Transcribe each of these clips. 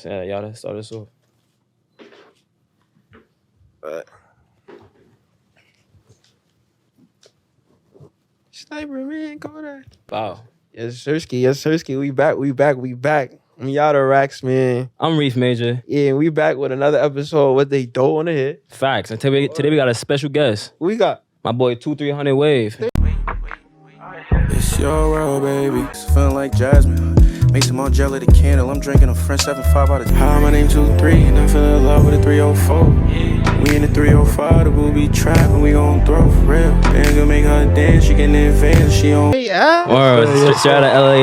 Yeah, y'all that started this off. Sniper, man, come on. Wow. Yes, Sirski. We back. I'm Yada Racks, man. I'm Reef Major. Yeah, we back with another episode. What they don't want to hear. Facts. And today we got a special guest. Who we got? My boy 2300 Wave. It's your world, baby. It's feeling like Jasmine. Make some more jelly the candle. I'm drinking a French 7.5 out of. Hi, my name 23, and I'm feeling in love with a 304. We in the 305, the boo be trapping, we gon' throw for real. Bands gonna make her dance, she getting in advance, she on. Or shout out to LA.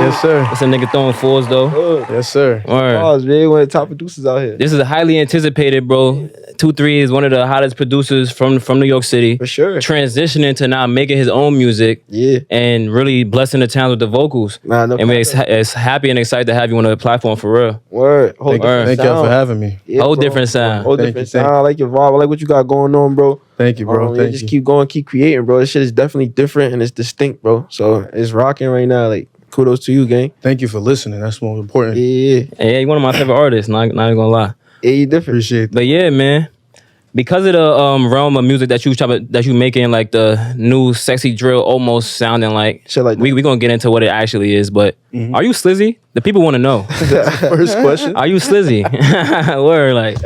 Yes, sir. That's a nigga throwing fours though. Yes, sir. Or Oh, man, one of the top producers out here. this is highly anticipated, bro. 23 is one of the hottest producers from New York City. For sure. Transitioning to now making his own music. Yeah. And really blessing the town with the vocals. Nah, no And we're problem. happy and excited to have you on the platform for real. Word. Whole Thank different Thank y'all sound. for having me. Yeah, Whole bro. different sound. Whole Thank different you, thank sound. I like your vibe. I like what you got going on, bro. Thank you, bro. Yeah, Thank just you. keep going, keep creating, bro. This shit is definitely different and it's distinct, bro. So it's rocking right now. Like, kudos to you, gang. Thank you for listening. That's more important. Yeah. Yeah, you're one of my favorite artists, not even gonna lie. Yeah, you different. Appreciate that. But yeah, man. Because of the realm of music that you making, like the new sexy drill almost sounding like, Shit like that. we gonna get into what it actually is, but are you slizzy? The people want to know. First question. Are you slizzy? Word, like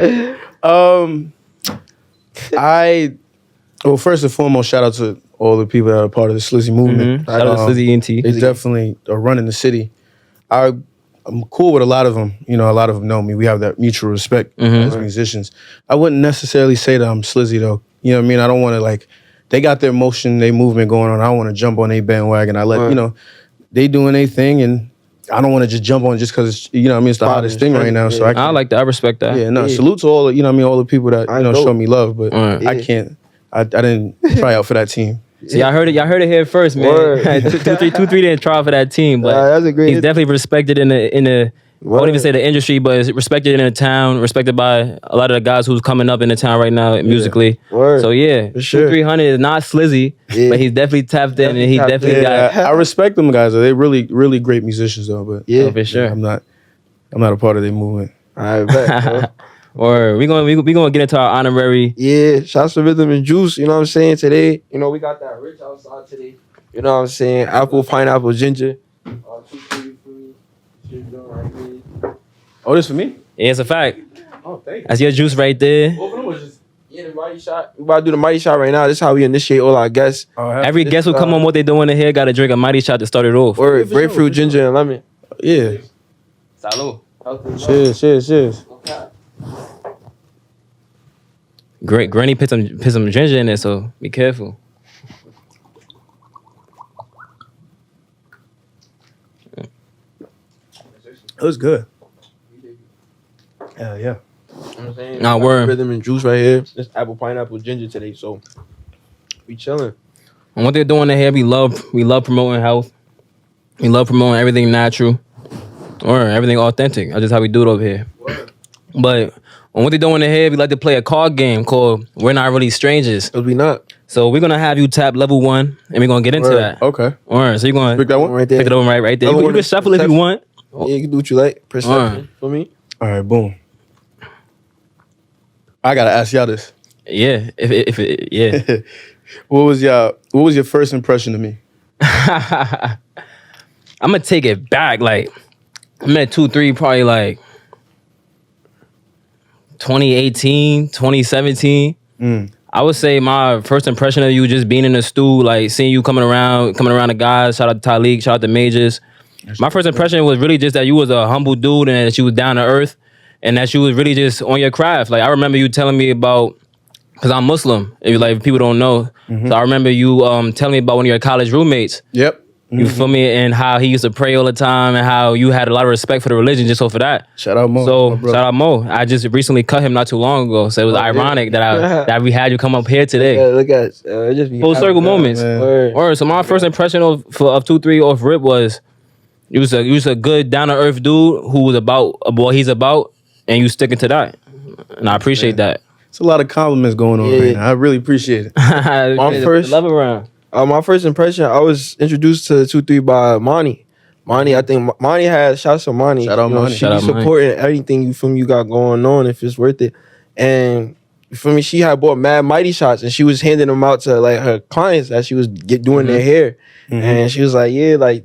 Well, first and foremost, shout out to all the people that are part of the Slizzy movement. shout out to Slizzy ENT. They definitely are running the city. I'm cool with a lot of them. You know, a lot of them know me. We have that mutual respect as musicians. I wouldn't necessarily say that I'm Slizzy though. You know what I mean? I don't want to like. They got their motion, their movement going on. I don't want to jump on their bandwagon. I let you know they doing their thing, and I don't want to just jump on just because it's, you know what I mean, it's the hottest thing right now. So I I can't, like that. I respect that. yeah, no. Salute to all the, you know what I mean, all the people that I you know know. show me love, but Yeah. I can't. I didn't try out for that team. See, y'all heard it here first, man. Word. 2-3 didn't try for that team, but That's a great. he's definitely respected in the I won't Word. even say the industry, but is respected in the town, respected by a lot of the guys who's coming up in the town right now musically. Word. So yeah, For sure. 300 is not Slizzy, Yeah. but he's definitely tapped in, and he Definitely definitely tapped got. I respect them guys. They're really, really great musicians though. But Yeah. Oh, for sure. I'm not a part of their movement. I bet, bro. Or we gonna get into our honorary. Yeah, shouts to Rhythm and Juice. You know what I'm saying? Today, you know, we got that rich outside today. You know what I'm saying? Apple, pineapple, ginger. 2, 3, 4, ginger right here. Oh, this for me? Yeah, it's a fact. Oh, thank you. That's your juice right there. Both of them was just. Yeah, the mighty shot. We about to do the mighty shot right now. This is how we initiate all our guests. Every guest who come on what they doing in here got to drink a mighty shot to start it off. Word, for grapefruit, sure. ginger, and lemon. Yeah. Salud. Cheers. Great, Granny put some ginger in there, so be careful. It was good. Yeah. You know what I'm saying? Nah, We got word. Rhythm and Juice right here. This apple, pineapple, ginger today. So we chilling. And what they're doing in here, we love promoting health. We love promoting everything natural or everything authentic. That's just how we do it over here. But on what they're doing in here, we like to play a card game called We're Not Really Strangers. Cause we not. So we're gonna have you tap level 1, and we're gonna get into Word. that. Okay. All right, so you're gonna Pick that one. Right there. pick it over right there. Level You one can is shuffle if you perception. want. Yeah, you can do what you like. Perception Alright. for me. All right. Boom. I gotta ask y'all this. Yeah, if it, yeah. What was your first impression of me? I'm gonna take it back. Like I met 2-3 probably like 2018, 2017. I would say my first impression of you just being in the stew, like seeing you coming around the guys. Shout out to Talik, shout out to Majors. My first impression was really just that you was a humble dude and that you was down to earth and that you was really just on your craft. Like I remember you telling me about, cause I'm Muslim, if people don't know. So I remember you telling me about one of your college roommates. Yep. You feel me? And how he used to pray all the time and how you had a lot of respect for the religion just off of that. Shout out Mo. So my brother. shout out Mo. I just recently cut him not too long ago. So it was ironic that we had you come up here Yeah, today. look at it. Just be Full circle moments. man. Word. Or so my first impression of 2-3 off rip was you was a good down to earth dude who was about what he's about, and you sticking to that. And I appreciate that. It's a lot of compliments going on Yeah. right now. I really appreciate it. My first- love around. My first impression, I was introduced to 2-3 by Monty Monty, I think Monty has shots to Monty. Shout out Monty. She Shout be out Monty. supporting everything you feel me you got going on if it's worth it. And you feel me, she had bought mad Mighty shots and she was handing them out to like her clients as she was doing their hair. And she was like, yeah, like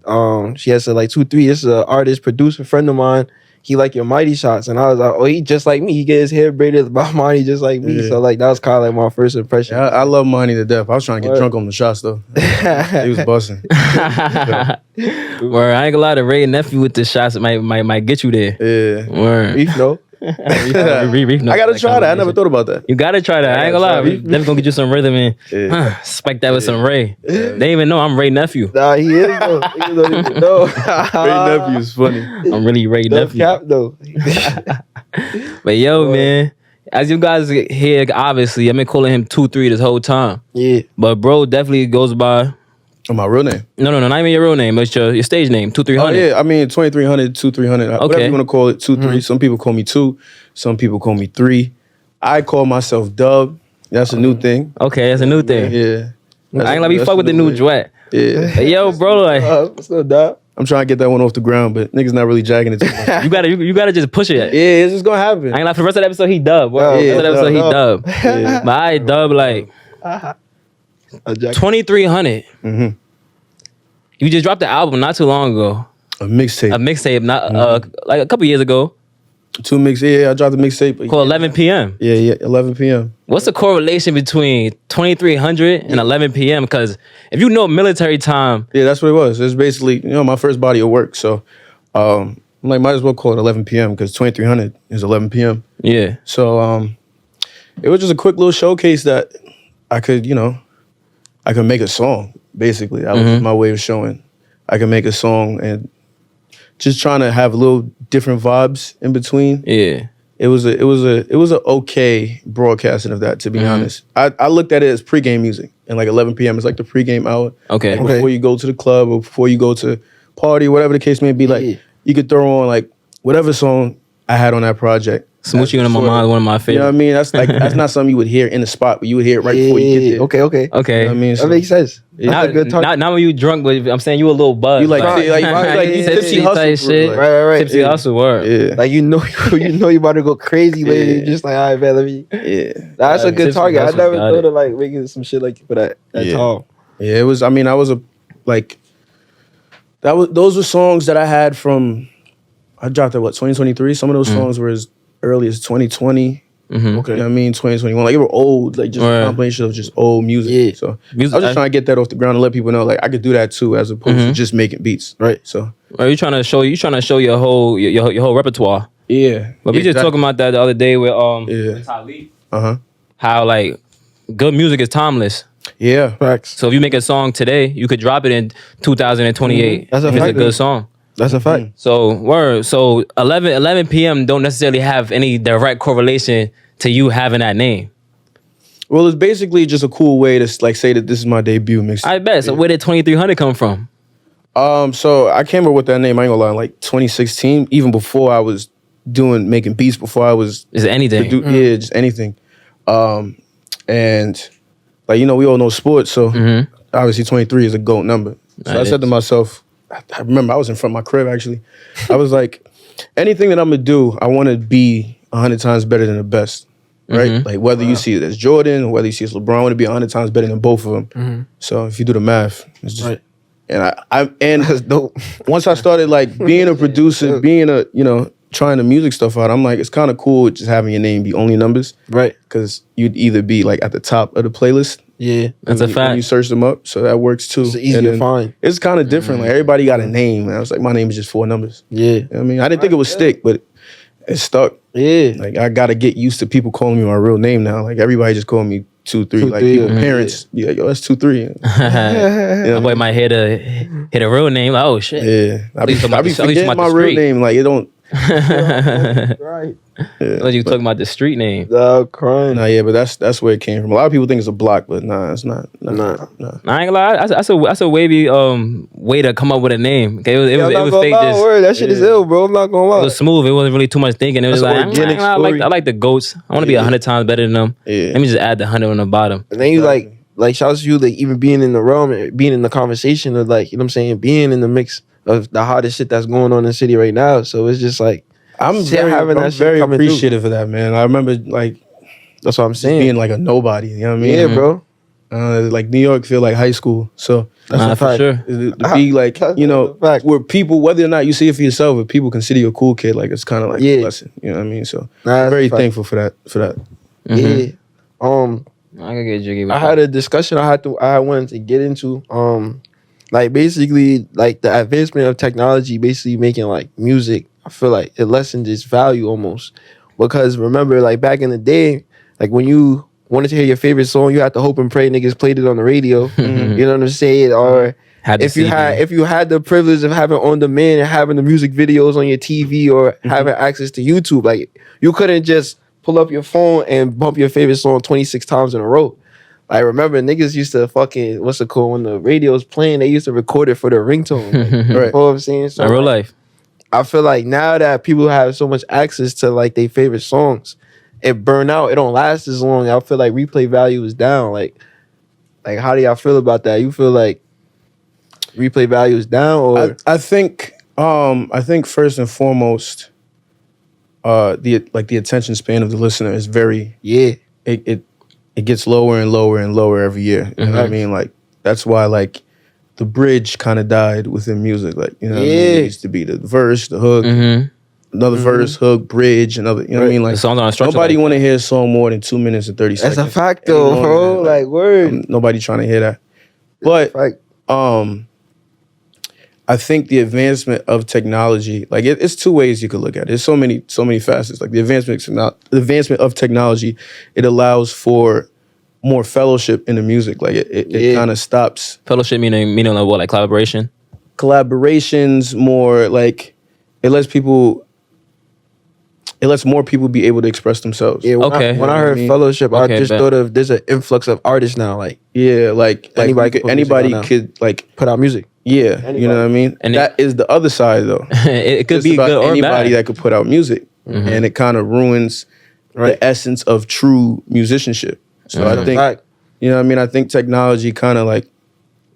she has to like 2-3. This is an artist, producer, friend of mine. He like your Mighty shots. And I was like, oh, he just like me. He get his hair braided by Monty just like me. Yeah. So like that was kind of like my first impression. Yeah, I love Monty to death. I was trying to get drunk on the shots though. He was busting. Word, I ain't gonna lie, the Ray nephew with the shots might get you there. Yeah. Word. Reef, no? I gotta try that. I never thought about that. You gotta try that. I ain't gonna lie. We definitely gonna get you some rhythm and Yeah. spike that with some Ray. They didn't even know I'm Ray nephew. Nah, he is though. Niggas don't even know. Ray nephew is funny. I'm really Ray No nephew. cap though. But yo, man, as you guys hear, obviously, I've been calling him 2-3 this whole time. Yeah. But bro definitely goes by Oh, my real name. no, not even your real name, but your stage name, 2-300. Oh yeah, I mean 2300, 2300. Whatever Okay. you want to call it, 2-3. Some people call me 2. Some people call me 3. I call myself Dub. That's a new thing. Okay, that's a new thing. Yeah. I ain't like we fuck with the new duet. Yeah. But yo, bro, like What's up, dog? I'm trying to get that one off the ground, but niggas not really jacking it too much. you gotta just push it. Yeah, it's just gonna happen. I ain't like for the rest of the episode he dub. Bro. Yeah, The rest of the episode he dub. dub. Yeah. But I dub like A jacket. 2300. Mhm. You just dropped the album not too long ago. A mixtape. A mixtape, not like a couple years ago, 2 mix. Yeah, I dropped the mixtape. called 11 p.m. Yeah, 11 p.m. What's the correlation between 2300 and 11 p.m.? Because if you know military time, Yeah, that's what it was. It's basically, my first body of work. So, I'm like, might as well call it 11 p.m. because 2300 is 11 p.m. yeah, So, it was just a quick little showcase that I could, I could make a song. Basically, that was my way of showing I can make a song and just trying to have a little different vibes in between. yeah, It was a okay broadcasting of that, to be honest. I looked at it as pregame music, and like 11 p.m. is like the pregame hour. okay. Like before you go to the club or before you go to party, whatever the case may be. Like Yeah. you could throw on like whatever song I had on that project. Smooching in my Sort of- mind, one of my You know what I favorites. mean? That's like that's not something you would hear in the spot, but you would hear it right before you get there. Okay. Okay, You know what I mean? That So makes sense. That's Not, a good talk. not when you drunk, but I'm saying you a little buzz. You like you tipsy tipsy hustle type for shit. real, Right. Tipsy Yeah. hustle word. Yeah. Like you know you about to go crazy later. Yeah. You're just like, all right, man, let me. Yeah. That's a good Tipsy target. I hustle, never got thought it. of like making some shit like for that Yeah. tall. Yeah, it was. I mean, I was those were songs that I had from. I dropped at 2023. Some of those songs were as early as 2020. Mm-hmm. You know what I mean? 2021. Like they were old, like just Right. a combination of just old music. Yeah. So Music- I was just trying to get that off the ground and let people know like I could do that too, as opposed to just making beats. Right. So Are you trying to show your whole repertoire? yeah. But we just talking about that the other day with Yeah. Talib. Uh-huh. How like good music is timeless. Yeah. Facts. So if you make a song today, you could drop it in 2028. That's a if it's a fact. good song. That's a fact. So word. So 11 p.m. don't necessarily have any direct correlation to you having that name. Well, it's basically just a cool way to like say that this is my debut mixtape. I bet. So where did 2300 come from? So I came up with that name, I ain't gonna lie, in like 2016, even before I was making beats, before I was Is it anything? yeah, just anything. And like, we all know sports, so obviously 23 is a GOAT number. So It I said to is. myself, I remember I was in front of my crib actually. I was like, anything that I'm gonna do, I wanna be 100 times better than the best. Right? Like whether you see it as Jordan or whether you see it as LeBron, I wanna be 100 times better than both of them. So if you do the math, it's just Right. and That's dope. once I started like being a producer, being a, trying the music stuff out, I'm like, it's kind of cool just having your name be only numbers. Right. Because you'd either be like at the top of the playlist. Yeah. That's a when fact. you search them up. So that works too. It's easy And to then find. It's kind of different. Like everybody got a name. And I was like, my name is just 4 numbers. Yeah. You know what I mean, I didn't think it would stick, but it stuck. Yeah. Like I got to get used to people calling me my real name now. Like everybody just calling me 2-3. Like 2-3, even yeah. parents, yeah, yo, that's 2-3. My boy might hit a real name. Like, oh shit. Yeah, I least be at least forgetting about my the real street. name. Like it don't. Right. Like you talking about the street name. Dog crying. Nah, yeah, but that's where it came from. A lot of people think it's a block, but nah, it's not. Nah. I ain't gonna lie. That's a wavy way to come up with a name. Okay, it Yeah, I'm not was gonna fake. lie, Just word. That shit is ill, bro. I'm not gonna it lie. was smooth. It wasn't really too much thinking. It was That's like an organic I story. like the goats. I want to be 100 times better than them. Yeah. Let me just add the 100 on the bottom. And then you like shout out to you, like even being in the realm, being in the conversation of like, you know what I'm saying, being in the mix of the hottest shit that's going on in the city right now. So it's just like I'm shit having I'm that shit very coming through. appreciative of that, man. I remember like That's what I'm saying. being like a nobody. You know what I mean? Yeah, bro. Like New York feel like high school. So That's a for fact. sure. to be like, That's you know, a fact. where people, whether or not you see it for yourself, if people consider you a cool kid, like it's kind of like Yeah. a blessing. You know what I mean? So Nah, I'm very that's a fact. thankful for that. Yeah. I can get jiggy with I that. had a discussion I wanted to get into. Like basically like the advancement of technology basically making like music, I feel like it lessened its value almost. Because remember, like back in the day, like when you wanted to hear your favorite song, you had to hope and pray niggas played it on the radio. You know what I'm saying? Or Had the if you CD. if you had the privilege of having on demand and having the music videos on your TV or having access to YouTube, like you couldn't just pull up your phone and bump your favorite song 26 times in a row. I remember niggas used to fucking, what's it called, when the radio's playing, they used to record it for their ringtone. Like, you know what I'm saying? So In real like, life. I feel like now that people have so much access to like their favorite songs, it burn out. It don't last as long. I feel like replay value is down. Like how do y'all feel about that? You feel like replay value is down, or I think first and foremost, the attention span of the listener is very yeah, it gets lower and lower and lower every year. You know what I mean? Like that's why like the bridge kind of died within music. Like, you know what I mean? It used to be the verse, the hook, another verse, hook, bridge, another, you know what I mean? Like The songs aren't structured nobody like want to hear a song more than 2 minutes and 30 seconds. that's a fact though, Any longer bro. than that. Like word. Nobody trying to hear that. But Like I think the advancement of technology, like it's two ways you could look at it. There's so many facets. Like the advancement of technology, it allows for more fellowship in the music. Like it kind of stops Fellowship meaning like what, like collaboration? collaborations, more like it lets more people be able to express themselves. yeah, when Okay. I heard I mean? fellowship, I Okay, just bet. thought of there's an influx of artists now. Like Yeah, like Anybody anybody, can put music out now. could like put out music. yeah, you know what I mean? And that is the other side though. it could It's be about good or anybody bad. that could put out music, and it kind of ruins Right. the essence of true musicianship. So I think, Fact. you know what I mean? I think technology kind of like,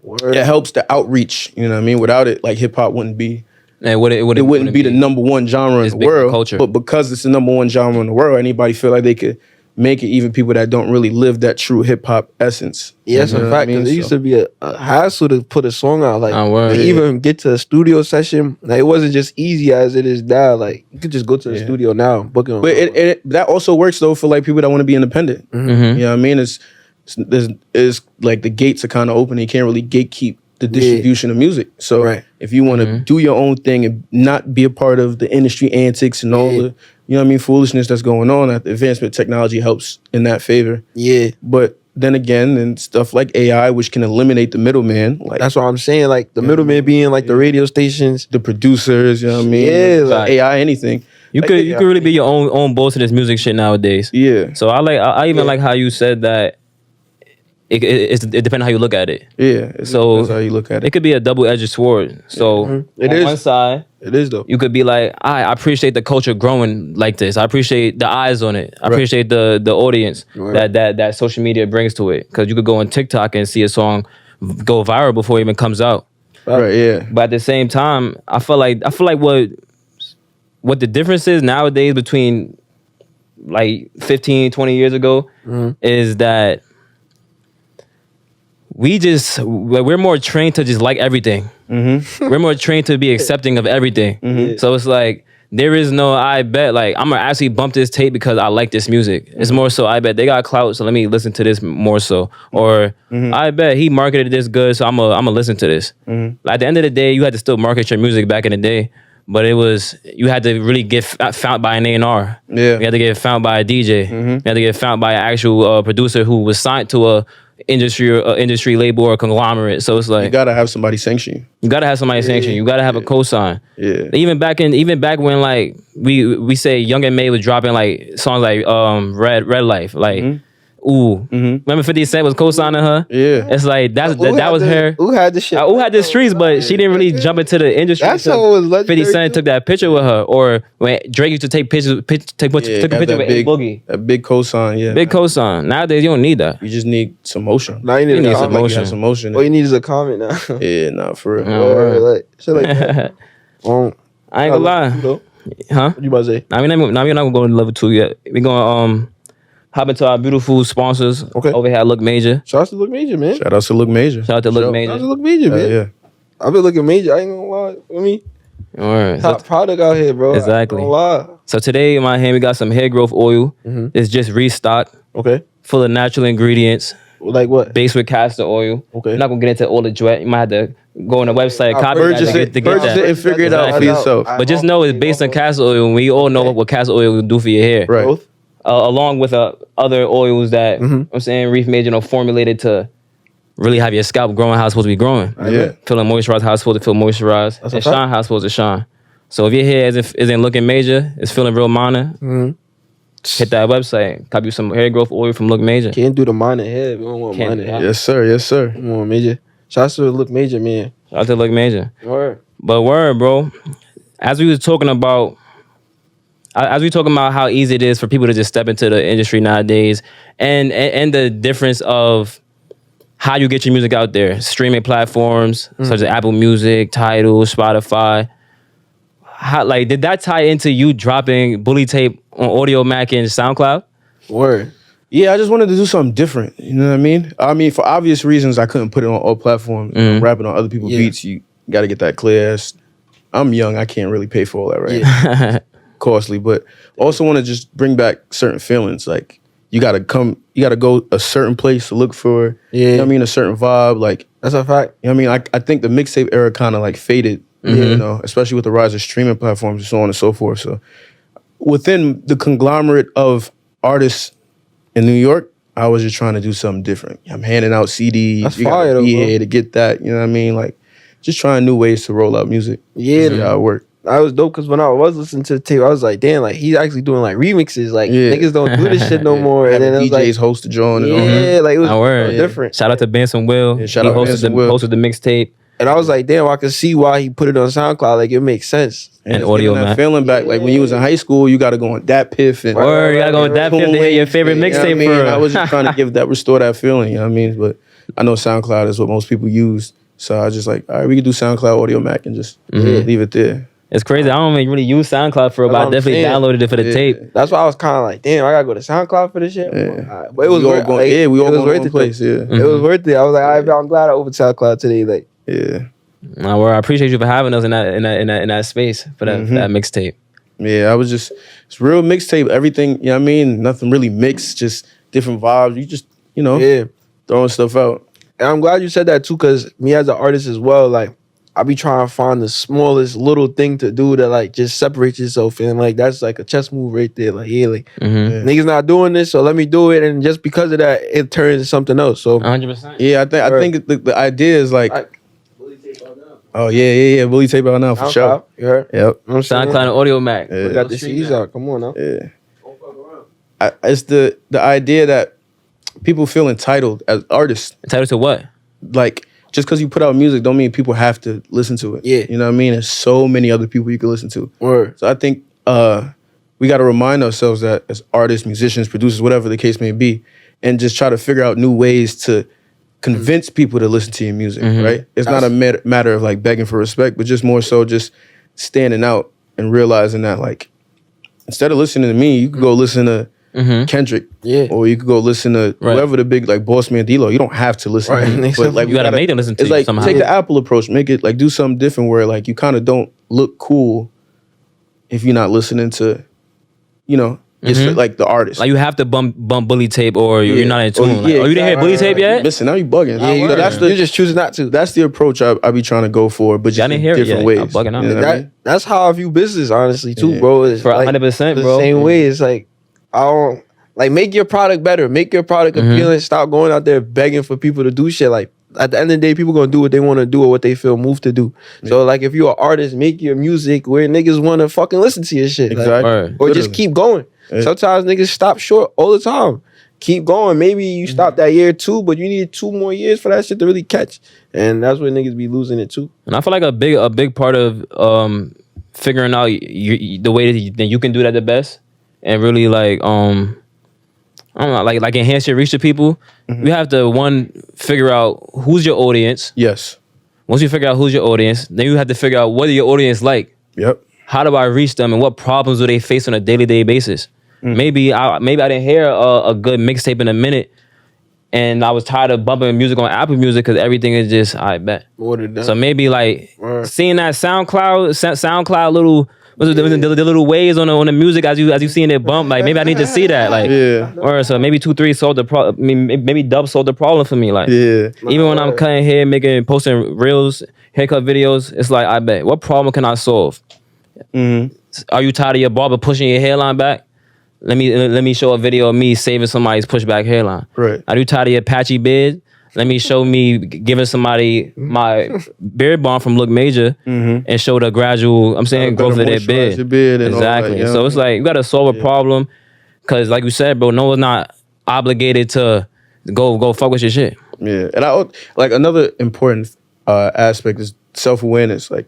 Word. it helps the outreach, you know what I mean? Without it, like hip hop wouldn't be, And it wouldn't be the number one genre in It's the big in world. culture. But because it's the number one genre in the world, anybody feel like they could make it, even people that don't really live that true hip hop essence. Yeah, that's You know a what I fact. 'Cause mean? it used So- to be a hassle to put a song out. Like word. to even get to a studio session, like it wasn't just easy as it is now. Like you could just go to the studio now, book it on. But that also works though for like people that want to be independent. You know what I mean? It's like the gates are kind of open. You can't really gatekeep the distribution of music. So Right. if you want to do your own thing and not be a part of the industry antics and all the, you know what I mean, foolishness that's going on, the advancement of technology helps in that favor. yeah, But then again, and stuff like AI, which can eliminate the middleman, like that's what I'm saying. Like the middleman being like the radio stations. the producers, you know what I mean? Yeah, The like- AI, anything. You Like, could really be your own boss in this music shit nowadays. Yeah. So I even like how you said that it depends how you look at it. Yeah. So that's how you look at It it. could be a double-edged sword. So It on is. one side, It is though. you could be like, I appreciate the culture growing like this. I appreciate the eyes on it. I appreciate the audience Right. that social media brings to it. Because you could go on TikTok and see a song go viral before it even comes out. Right, yeah. But at the same time, I feel like what the difference is nowadays between like 15, 20 years ago is that we're more trained to just like everything. We're more trained to be accepting of everything. So it's like there is no I bet like I'm gonna actually bump this tape because I like this music. It's more so I bet they got clout, so let me listen to this more so. Or I bet he marketed this good, so I'm gonna listen to this. Like, at the end of the day, you had to still market your music back in the day, but you had to really get found by an A&R. Yeah. You had to get found by a DJ. You had to get found by an actual producer who was signed to a industry label or conglomerate. So it's like You gotta have somebody sanction you gotta have somebody sanction. You gotta have a cosign. you. Yeah. Even back when like we say Young and May was dropping like songs like Red Life, like Ooh, remember 50 Cent was co-signing her? Yeah. It's like that was her. Who had the shit? Who had the streets, but she didn't really jump into the industry. That's until how it was legendary 50 Cent too. took that picture with her, or when Drake used to take pictures, took a picture have with that A Boogie. That big cosign, yeah. Big cosign. Nowadays, you don't need that. You just need some motion. Now you need, You need a some comment. motion. Some motion. All you need is a comment now. Yeah, nah, for real. Word. Like, shit like that. I ain't gonna lie. Huh? What you about to say? Now we're not gonna go to level 2 yet. We're gonna hop into our beautiful sponsors. Okay. Over here at Look Major. Shout out to Look Major, man. Shout out to Look Major. Shout out to Look Shout out Major. to Look Major, man. Yeah. I've been looking major. I ain't gonna lie. I mean, Alright. top product out here, bro. Exactly. I ain't gonna lie. So today in my hand we got some hair growth oil. It's just restocked, Okay. full of natural ingredients, Like what? based with castor oil. Okay. I'm not gonna get into all the duet. You might have to go on the website, copy that Purchase to get it that. and figure it out for Exactly. yourself. But just know it's based on castor oil, and we all know what castor oil will do for your hair. Right. Both? Along with other oils that I'm saying Reef Major formulated to really have your scalp growing how it's supposed to be growing. Yeah. Feeling moisturized how it's supposed to feel moisturized, That's and a fact. shine how it's supposed to shine. So if your hair isn't looking major, it's feeling real minor, hit that website, copy some hair growth oil from Look Major. Can't do the minor head. We don't want Can't minor do head. that. Yes, sir. Yes, sir. We want major. Shout out to Look Major, man. Shout out to Look Major. Word. But word, bro, as we was talking about how easy it is for people to just step into the industry nowadays, and the difference of how you get your music out there, streaming platforms such as Apple Music, Tidal, Spotify. How, like, did that tie into you dropping Bully Tape on Audio Mac and SoundCloud? Word. Yeah, I just wanted to do something different. You know what I mean? I mean, for obvious reasons, I couldn't put it on all platforms. You know, rapping on other people's beats, you got to get that clear. I'm young. I can't really pay for all that, right? Yeah. Costly, but also want to just bring back certain feelings. Like, you got to go a certain place to look for, you know what I mean, a certain vibe. Like, That's a fact. you know what I mean? I think the mixtape era kind of like faded, you know, especially with the rise of streaming platforms and so on and so forth. So within the conglomerate of artists in New York, I was just trying to do something different. I'm handing out CDs. That's you fire, gotta be though, bro. here to get that. You know what I mean? Like, just trying new ways to roll out music. Yeah. See how it work. I was dope because when I was listening to the tape, I was like, damn, like he's actually doing like remixes. Like niggas don't do this shit no more. And then it was DJs like, host the joint and all that. yeah, like it was Oh, word. different. Shout out to Benson Will. Yeah, shout He out Benson Will. hosted the mixtape And I was like, damn, I can see why he put it on SoundCloud. Like it makes sense. and it's Audio getting that Mac. feeling back. Like when you was in high school, you got to go on that piff and Word, you gotta go with that fifth to hear your favorite You know what I mixtape mean? for. I was just trying to restore that feeling. You know what I mean? But I know SoundCloud is what most people use. So I was just like, all right, we could do SoundCloud, Audio Mac, and just leave it there. It's crazy. I don't even really use SoundCloud for it, but I That's what I'm definitely saying. downloaded it for the tape. That's why I was kind of like, damn, I gotta go to SoundCloud for this shit. Yeah. But it was we all worth going, like, yeah, we all it was going worth one it. place. Yeah, It was worth it. I was like, all right, I'm glad I opened SoundCloud today. Like, yeah. Nah, word, I appreciate you for having us in that space for that mixtape. Yeah, I was just, it's real mixtape, everything, you know what I mean? Nothing really mixed, just different vibes. You just, you know, yeah. throwing stuff out. And I'm glad you said that too, because me as an artist as well, like, I be trying to find the smallest little thing to do that like just separates yourself, and like that's like a chess move right there. Like, yeah, like niggas not doing this, so let me do it, and just because of that, it turns into something else. So 100%. Yeah, I think the idea is like, oh yeah, Bully Tape out now for sure. You heard? Yep. You know what I'm saying? SoundCloud and Audio Mac. We got the CDs out. Come on now. Yeah. It's the idea that people feel entitled as artists. Entitled to what? Like, just because you put out music don't mean people have to listen to it. Yeah. You know what I mean? There's so many other people you can listen to. Word. So I think we got to remind ourselves that as artists, musicians, producers, whatever the case may be, and just try to figure out new ways to convince people to listen to your music, right? It's not a matter of like begging for respect, but just more so just standing out and realizing that like, instead of listening to me, you could go listen to Kendrick, or you could go listen to whoever the big like Boss Man D-Lo. You don't have to listen to me, but like You gotta make them listen to it's you like somehow. take the Apple approach, make it like do something different where like you kind of don't look cool if you're not listening to, you know, it's like the artist. Like you have to bump Bully Tape or you're not in tune. Like, yeah, oh, you didn't hear Bully Tape yet? Listen, now you bugging. Yeah, that's you're just choosing not to. That's the approach I be trying to go for, but just I didn't in hear it different yet. ways. I'm bugging out. You know what I mean? That's how I view business, honestly, too, bro. It's For like, 100%, the bro. same way. It's like I don't like make your product better, make your product appealing. Stop going out there begging for people to do shit. Like at the end of the day, people gonna do what they want to do or what they feel moved to do. So like if you're an artist, make your music where niggas want to fucking listen to your shit. Like, Exactly. Word. or just keep going. Yeah. Sometimes niggas stop short all the time. keep going. Maybe you stopped that year 2, but you need 2 more years for that shit to really catch. And that's where niggas be losing it too. And I feel like a big part of figuring out the way that you can do that the best, and really like I don't know, like enhance your reach to people. You have to figure out who's your audience. Yes. Once you figure out who's your audience, then you have to figure out what your audience like. Yep. How do I reach them, and what problems do they face on a day-to-day basis? Maybe I didn't hear a good mixtape in a minute, and I was tired of bumping music on Apple Music because everything is just I bet. So maybe like seeing that SoundCloud little. The little waves on the music as you seeing it bump, like maybe I need to see that, like, or so maybe 2 3 solved the problem. Maybe Dub solved the problem for me, like, even when I'm cutting hair, posting reels, haircut videos, it's like I bet what problem can I solve? Are you tired of your barber pushing your hairline back? Let me show a video of me saving somebody's pushback hairline. Right. Are you tired of your patchy beard? Let me show me giving somebody my beard balm from Look Major and show the gradual, growth of their beard. Exactly. So it's like you gotta solve a problem, because like you said, bro, no one's not obligated to go fuck with your shit. Yeah, and I like another important aspect is self-awareness. Like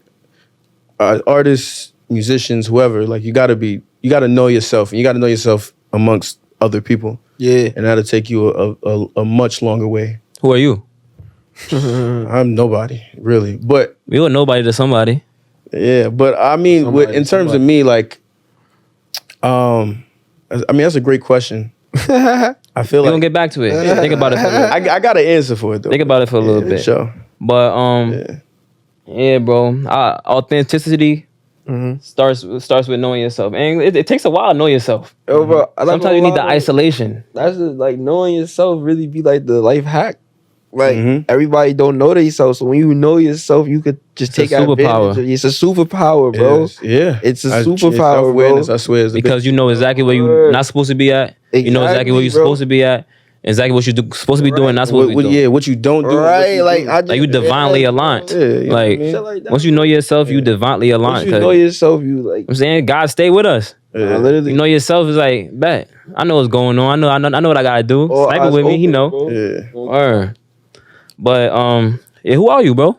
artists, musicians, whoever, like you gotta know yourself, and you gotta know yourself amongst other people. Yeah, and that'll take you a much longer way. Who are you? I'm nobody, really. But you're a nobody to somebody. Yeah, but I mean, in terms of me, like, that's a great question. I feel we're gonna get back to it. Think about it for a little bit. I got an answer for it though. Think about it for a little bit. Sure. But bro, authenticity starts with knowing yourself, and it takes a while to know yourself. Bro, sometimes you need the isolation. That's just, like, knowing yourself really be like the life hack. Like everybody don't know themselves, so when you know yourself, you could just take advantage. It's a superpower, bro. It's a superpower, bro. I swear, because you know exactly where you're not supposed to be at. You know exactly where you're supposed to be at. Exactly what you're supposed to be doing. Not supposed to be doing. Yeah, what you don't do. Right, like you divinely aligned. Once you know yourself, you divinely aligned. Once you know yourself, you like. I'm saying, God, stay with us. Literally, you know yourself is like, bet. I know what's going on. I know what I gotta do. Sniper with me, he know. But who are you, bro?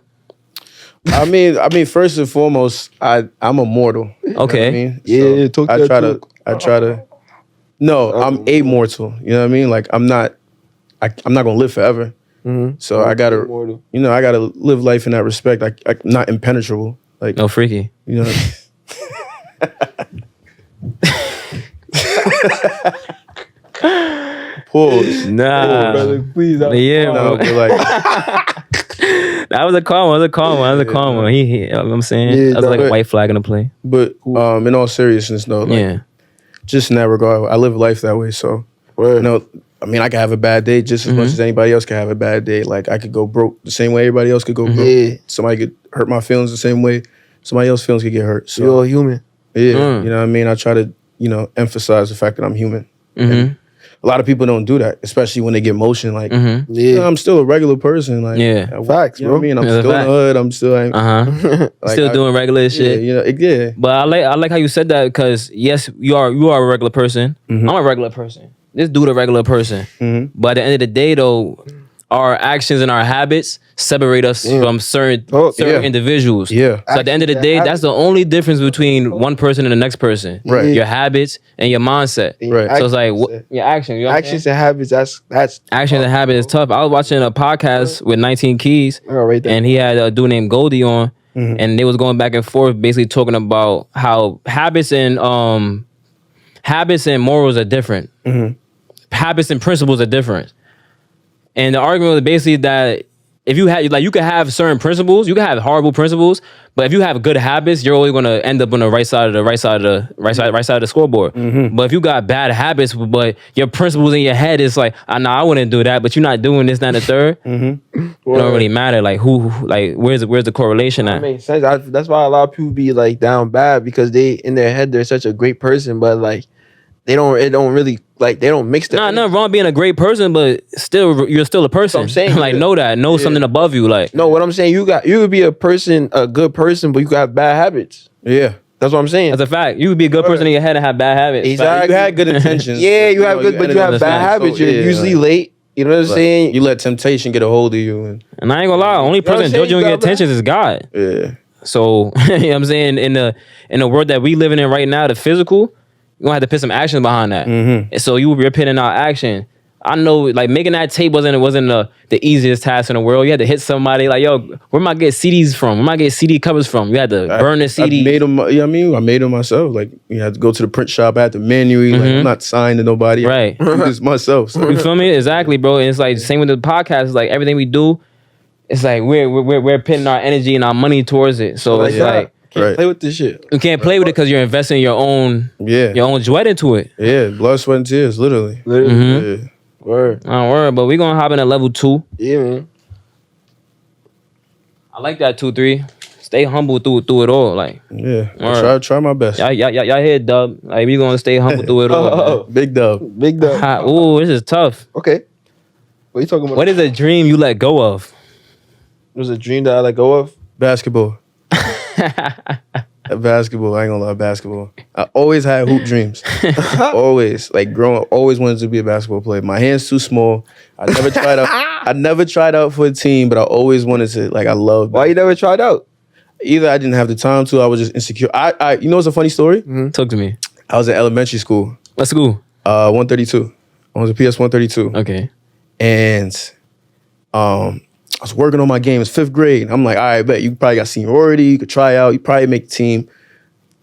I mean, first and foremost, I'm immortal. Okay. You know what I mean? I try to. No, I'm immortal. You know what I mean? Like I'm not gonna live forever. So I gotta, I gotta live life in that respect. I'm not impenetrable. Like no freaky. You know. Pause. Nah, brother, please. Yeah, no, but like that was a calm one. He you know what I'm saying, that was like a white flag in the play. But in all seriousness, though, like, just in that regard, I live life that way. So I mean, I can have a bad day just as much as anybody else can have a bad day. Like I could go broke the same way everybody else could go broke. Yeah. Somebody could hurt my feelings the same way somebody else's feelings could get hurt. So you're all human. Yeah, you know what I mean? I try to, emphasize the fact that I'm human. And a lot of people don't do that, especially when they get motion. Like, I'm still a regular person. Like, facts, you know what I mean? I'm still in the hood. I'm still, like, still doing regular shit. But I like how you said that, because yes, you are a regular person. I'm a regular person. This dude a regular person. But at the end of the day, though, our actions and our habits separate us from certain individuals. So at the end of the day, that's the only difference between one person and the next person. Right. Your habits and your mindset. Right. So it's like your action. You know actions and habits. That's actions and habits is tough. I was watching a podcast with 19 Keys, and he had a dude named Goldie on, and they was going back and forth, basically talking about how habits and morals are different. Habits and principles are different. And the argument was basically that if you have, like, you can have certain principles, you can have horrible principles, but if you have good habits, you're always going to end up on the right side of the scoreboard. But if you got bad habits, but your principles in your head is like, I wouldn't do that, but you're not doing this, that, and the third. It don't really matter. Like where's the correlation at? That makes sense. That's why a lot of people be like down bad, because they in their head they're such a great person, but like they don't mix the nothing wrong being a great person, but still you're still a person. I'm saying, like know something above you. Like no, what I'm saying, you could be a good person, but you got bad habits. Yeah. That's what I'm saying. That's a fact. You would be a good person in your head and have bad habits. Exactly. You had good intentions. Yeah, you have good, but you have bad habits. You're usually late. You know what I'm saying? You let temptation get a hold of you. And I ain't gonna lie, only person judging your intentions is God. Yeah. So, you know what I'm saying? In the world that we living in right now, the physical, you're gonna have to put some action behind that. And so you're putting out action. I know, like, making that tape wasn't the easiest task in the world. You had to hit somebody like, yo, where am I get CDs from? Where am I get CD covers from? You had to burn the CD. I made them. I made them myself. Like, you had to go to the print shop. I had to manually. Like, I'm not signed to nobody. Right. I do this myself. So. You feel me? Exactly, bro. And it's like same with the podcast. It's like everything we do. It's like we're putting our energy and our money towards it. So it's like. Can't play with this shit. You can't play with it because you're investing your own sweat into it. Yeah, blood, sweat, and tears, literally. Yeah. Word. I don't worry, but we're gonna hop in at level 2. Yeah, man. I like that 2-3. Stay humble through it all. Like, try my best. Y'all hear dub. Like, we gonna stay humble through it all. Big dub. Ooh, this is tough. Okay. What are you talking about? What is a dream you let go of? There's a dream that I let go of. Basketball. Basketball. I ain't gonna lie, basketball. I always had hoop dreams. Always. Like, growing up, always wanted to be a basketball player. My hands too small. I never tried out for a team, but I always wanted to. Like, I love. Why you never tried out? Either I didn't have the time to, I was just insecure. You know what's a funny story? Talk to me. I was in elementary school. What school? 132. I was a PS 132. Okay. And I was working on my game. It's 5th grade. I'm like, all right, bet you probably got seniority. You could try out. You probably make the team.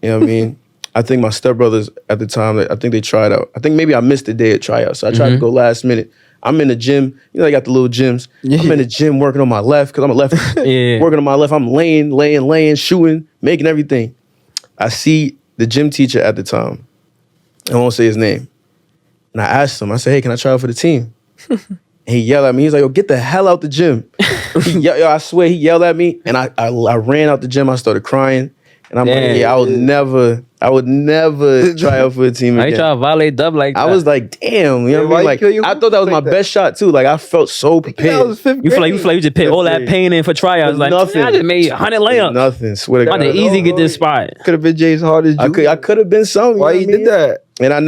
You know what I mean? I think my stepbrothers at the time, I think they tried out. I think maybe I missed the day at tryout. So I tried to go last minute. I'm in the gym. You know, they got the little gyms. Yeah. I'm in the gym working on my left because I'm a lefty. Working on my left. I'm laying, shooting, making everything. I see the gym teacher at the time. I won't say his name. And I asked him, I said, hey, can I try out for the team? And he yelled at me. He's like, yo, get the hell out the gym. I swear, he yelled at me. And I ran out the gym. I started crying. And I'm like, yeah, I would never try out for a team again. I ain't trying to violate dub like that. I was like, damn, you know what I mean? Like, I thought that was my best shot too. Like, I felt so prepared. You feel like you just put all that pain in for tryouts. Like, nothing. I just made 100 layups. Nothing. Swear to God. I'm easy get this spot. Could have been James Harden. I could have been something. Why you did that? And I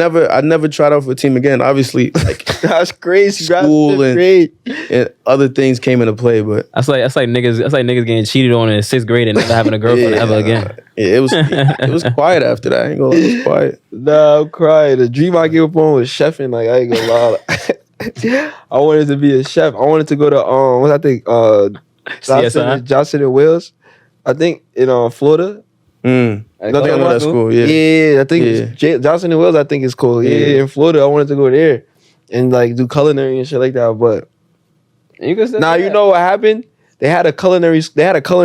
never tried out for a team again. Obviously, like, that's crazy. School and other things came into play, but that's like niggas getting cheated on in 6th grade and never having a girlfriend ever again. Yeah, it was quiet after that. I ain't gonna lie, it was quiet. Nah, I'm crying. The dream I gave up on was chefing. Like, I ain't gonna lie. I wanted to be a chef. I wanted to go to Johnson and Wales. I think in Florida. I know that school. Yeah, I think it's Johnson and Wales. I think it's cool. Yeah, in Florida, I wanted to go there and like do culinary and shit like that. But you know what happened? They had a culinary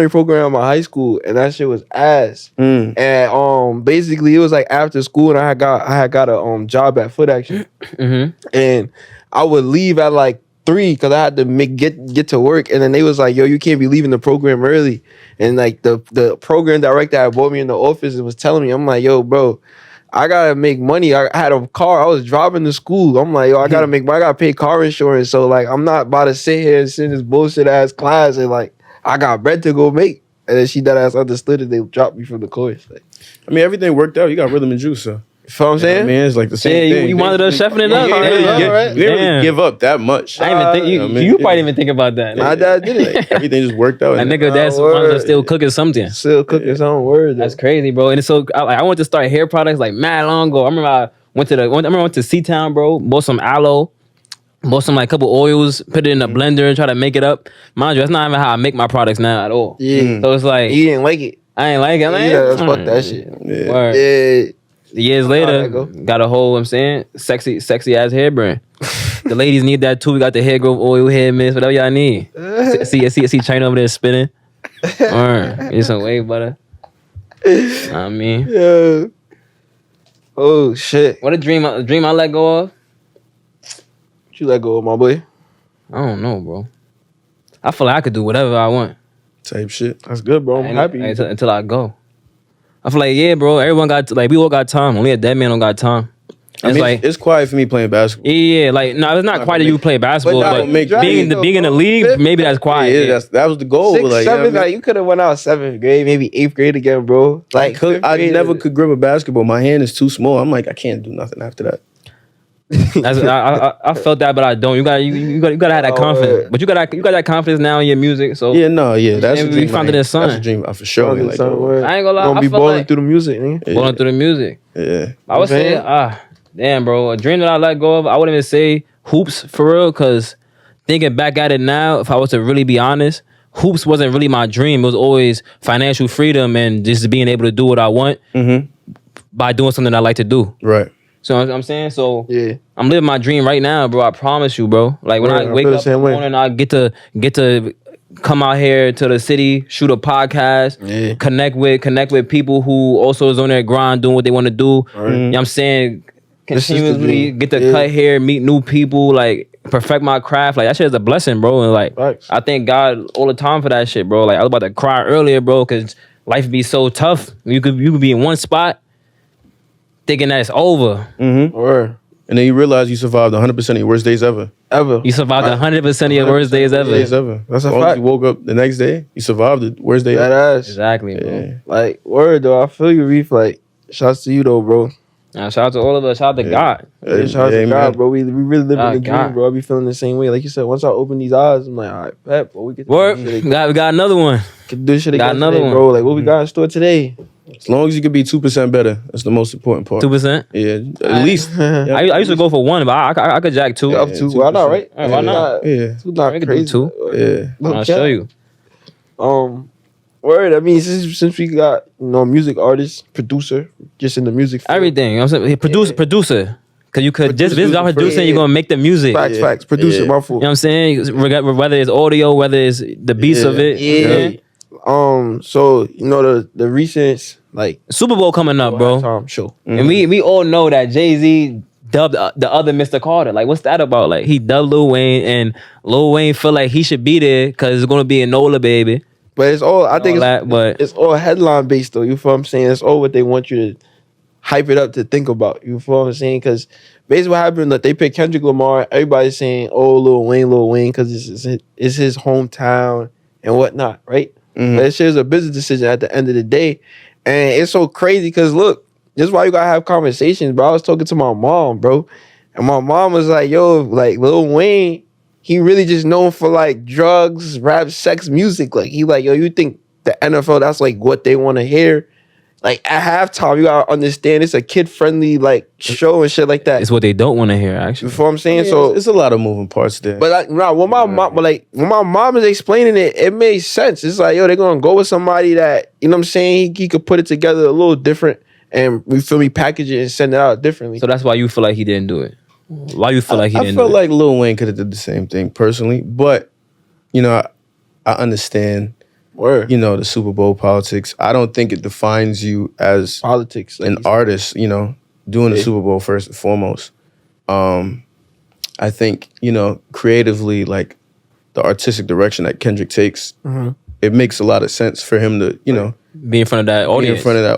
program in my high school, and that shit was ass. And basically, it was like after school, and I had got a job at Foot Action, and I would leave at like 3 because I had to get to work, and then they was like, yo, you can't be leaving the program early. And like the program director had brought me in the office and was telling me, I'm like, yo, bro, I gotta make money. I had a car. I was driving to school. I'm like, yo, I gotta pay car insurance. So like, I'm not about to sit here and send this bullshit ass class and like, I got bread to go make. And then she that ass understood it. They dropped me from the course. Like, I mean, everything worked out. You got rhythm and juice, so. You feel what I'm saying? Man, it's like the same thing. You wanted us chefing it up. You didn't really give up that much. I didn't even think you probably didn't even think about that. My dad did it. Like, everything just worked out. That nigga dad's still cooking something. Still cooking his own word. That's crazy, bro. And so I went to start hair products like mad long ago. I remember I went to C-Town, bro. Bought some aloe. Bought some like couple oils. Put it in a blender and try to make it up. Mind you, that's not even how I make my products now at all. Yeah. So it's like you didn't like it. I ain't like it. Let's fuck that shit. Yeah. Years later, got a whole, I'm saying, sexy ass hair brand. The ladies need that too. We got the hair growth oil, hair mist, whatever y'all need. See China over there spinning. Get some wave butter. I mean, yeah. Oh shit! What a dream I let go of. What you let go of, my boy? I don't know, bro. I feel like I could do whatever I want. Type shit. That's good, bro. I'm happy until I go. I feel like, yeah, bro. Everyone got we all got time. Only a dead man don't got time. I mean, it's quiet for me playing basketball. Yeah, like no, it's not quiet that you play basketball, but being in the league, fifth, maybe that's quiet. Yeah, that was the goal. 6th, like, 7th, like you could have went out 7th grade, maybe 8th grade again, bro. Like I never could grip a basketball. My hand is too small. I'm like, I can't do nothing after that. I felt that, but I don't. You gotta have that confidence. But you got that confidence now in your music. So that's a dream. You found it in That's a dream for sure. I ain't gonna lie. Gonna be balling through the music, nigga. Balling through the music. Yeah. I would say, damn, bro, a dream that I let go of. I wouldn't even say hoops for real, because thinking back at it now, if I was to really be honest, hoops wasn't really my dream. It was always financial freedom and just being able to do what I want by doing something I like to do. Right. So you know what I'm saying? So yeah, I'm living my dream right now, bro. I promise you, bro. Like when I wake up in the morning, I get to come out here to the city, shoot a podcast, connect with people who also is on their grind doing what they want to do. You know what I'm saying? Continuously get to cut hair, meet new people, like perfect my craft. Like that shit is a blessing, bro. And like I thank God all the time for that shit, bro. Like I was about to cry earlier, bro, because life be so tough. You could be in one spot thinking that it's over. Or and then you realize you survived 100% of your worst days ever. You survived 100% of your worst days ever. That's a fact. You woke up the next day, you survived the worst day ever. Exactly, bro. Yeah. Like, word, though. I feel you, Reef. Like, shouts to you, though, bro. Shout out to all of us. Shout out to God. Shout out to God, bro. We really live in the dream, bro. I be feeling the same way. Like you said, once I open these eyes, I'm like, all right, Pep, bro, we get work. We got another one. Can do shit again. Got another today, one, bro. Like, what we got in store today? As long as you can be 2% better, that's the most important part. 2%? Yeah, at least. I used to go for 1, but I could jack 2. Up 2. Why not, right? Why not? Yeah. 2 not crazy. 2. Yeah. I'll show you. Word. I mean, since we got music artist, producer, just in the music field. Everything. You know what I'm saying? Producer. Cause you could just this producing, you're gonna make the music. Facts. Producer, my fault. You know what I'm saying? Whether it's audio, whether it's the beats of it. Yeah. So the recent like Super Bowl coming up, bro. Halftime show. And we all know that Jay-Z dubbed the other Mr. Carter. Like, what's that about? Like, he dubbed Lil Wayne, and Lil Wayne feel like he should be there because it's gonna be a Nola baby. But it's all it's all headline based though. You feel what I'm saying? It's all what they want you to hype it up to think about. You feel what I'm saying? Because basically what happened, that they picked Kendrick Lamar. Everybody's saying, "Oh, Lil Wayne," because it's his hometown and whatnot, right? But it's just a business decision at the end of the day, and it's so crazy because look, this is why you gotta have conversations, bro. I was talking to my mom, bro, and my mom was like, "Yo, like Lil Wayne, he really just known for like drugs, rap, sex, music. Like he like, yo, you think the NFL that's like what they want to hear? Like at halftime, you gotta understand it's a kid-friendly like show and shit like that. It's what they don't want to hear, actually. You feel what I'm saying? Yeah, so it's a lot of moving parts there. But when my mom is explaining it, it made sense. It's like, yo, they're gonna go with somebody that, you know what I'm saying, he could put it together a little different and package it and send it out differently. So that's why you feel like he didn't do it. Why you feel like he didn't do it? I felt like Lil Wayne could have did the same thing personally, but I understand. Word. The Super Bowl politics. I don't think it defines you as politics, like an artist, doing the Super Bowl first and foremost. I think, creatively, like the artistic direction that Kendrick takes, it makes a lot of sense for him to, be in front of that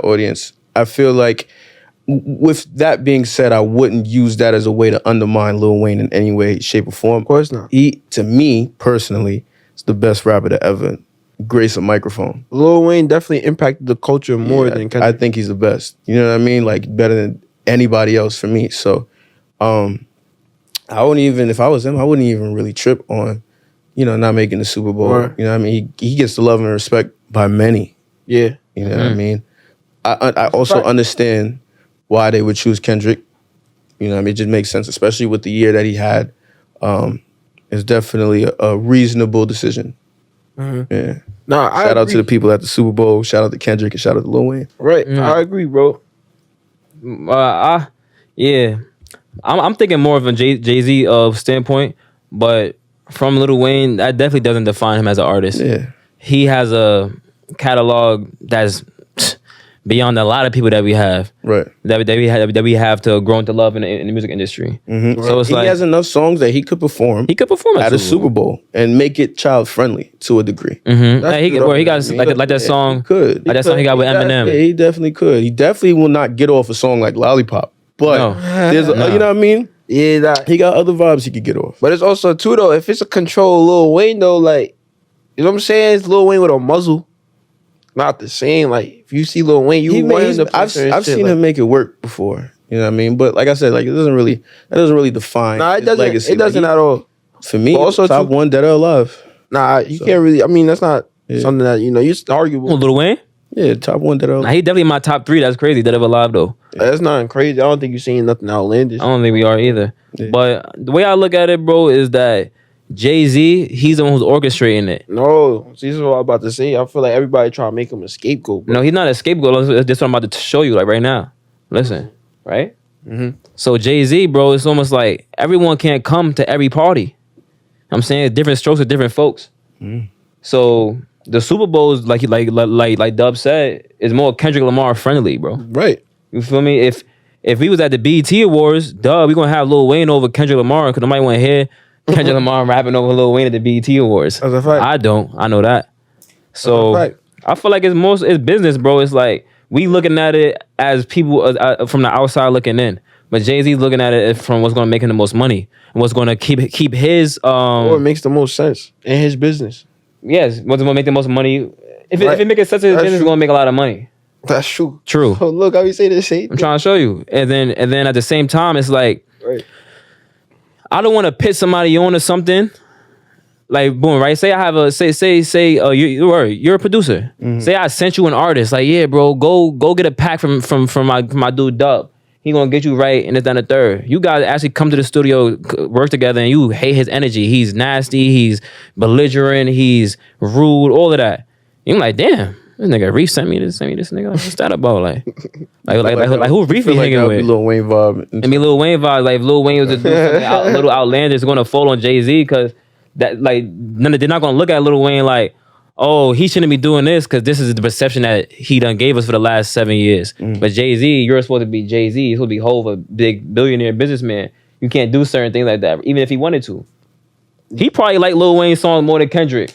audience. I feel like with that being said, I wouldn't use that as a way to undermine Lil Wayne in any way, shape, or form. Of course not. He, to me, personally, is the best rapper to ever grace a microphone. Lil Wayne definitely impacted the culture more than Kendrick. I think he's the best. You know what I mean? Like better than anybody else for me. So I wouldn't even, if I was him, I wouldn't even really trip on, not making the Super Bowl. Right. You know what I mean? He gets the love and respect by many. Yeah. You know what I mean? I also understand why they would choose Kendrick. You know what I mean? It just makes sense, especially with the year that he had. It's definitely a reasonable decision. Yeah. Nah, shout out to the people at the Super Bowl. Shout out to Kendrick and shout out to Lil Wayne. Right. I agree, bro. Yeah. I'm thinking more of a Jay-Z standpoint, but from Lil Wayne, that definitely doesn't define him as an artist. Yeah. He has a catalog that's beyond a lot of people that we have. Right. That we have to grow into love in the music industry. Mm-hmm. So it's he has enough songs that he could perform. He could perform at a Super Bowl and make it child friendly to a degree. Mm-hmm. He got like that song. He could. Like that song he got with Eminem. Yeah, he definitely could. He definitely will not get off a song like Lollipop. But No. there's, you know what I mean? Yeah, that. He got other vibes he could get off. But it's also too though. If it's a control Lil Wayne though, like you know what I'm saying, it's Lil Wayne with a muzzle. Not the same. Like if you see Lil Wayne, you want him to I've seen him make it work before. You know what I mean? But like I said, like that doesn't really define. Nah, it doesn't. legacy. It doesn't like, at all. For me, But also top too- one dead or alive. Nah, you can't really. I mean, that's not something that you it's arguable. Lil Wayne? Yeah, top one dead or Nah, alive. he definitely in my top 3. That's crazy. Dead or alive though. That's not crazy. I don't think you're seeing nothing outlandish. I don't think we are either. Yeah. But the way I look at it, bro, is that Jay-Z, he's the one who's orchestrating it. No, see, this is what I'm about to say. I feel like everybody trying to make him a scapegoat. Bro. No, he's not a scapegoat. That's what I'm about to show you, like right now. Listen, right? So Jay-Z, bro, it's almost like everyone can't come to every party. I'm saying different strokes with different folks. So the Super Bowl is like Dub said, is more Kendrick Lamar friendly, bro. Right. You feel me? If we was at the BET Awards, we gonna have Lil Wayne over Kendrick Lamar because nobody want to hear Kendrick Lamar rapping over Lil Wayne at the BET Awards. That's a fact. I don't. I know that. So That's a fact. I feel like it's business, bro. It's like we looking at it as people from the outside looking in, but Jay-Z's looking at it from what's gonna make him the most money and what's gonna keep his Or it makes the most sense in his business. yes, what's gonna make the most money. If Right. it makes sense to his That's business, it's true. gonna make a lot of money. That's true. True. Oh, look, how we say this shit. I'm trying to show you. And then at the same time, it's like Right. I don't want to pit somebody on to something. Like boom, right? Say I have a you're a producer. Say I sent you an artist. Like yeah, bro, go get a pack from my dude Dub. He gonna get you right, and it's done the third. You guys actually come to the studio, work together, and you hate his energy. He's nasty. He's belligerent. He's rude. All of that. You're like, damn. This nigga Reef sent me this nigga. What's that about? Like who Reef feel be like hanging that would with? be Lil Wayne vibe. I mean, Lil Wayne vibe. Like if Lil Wayne was to do something a little outlandish, it's gonna fall on Jay-Z because that like they're not gonna look at Lil Wayne like, oh, he shouldn't be doing this because this is the perception that he done gave us for the last 7 years. But Jay-Z, you're supposed to be Jay-Z. You're supposed to be Hov, a big billionaire businessman. You can't do certain things like that, even if he wanted to. He probably liked Lil Wayne's song more than Kendrick.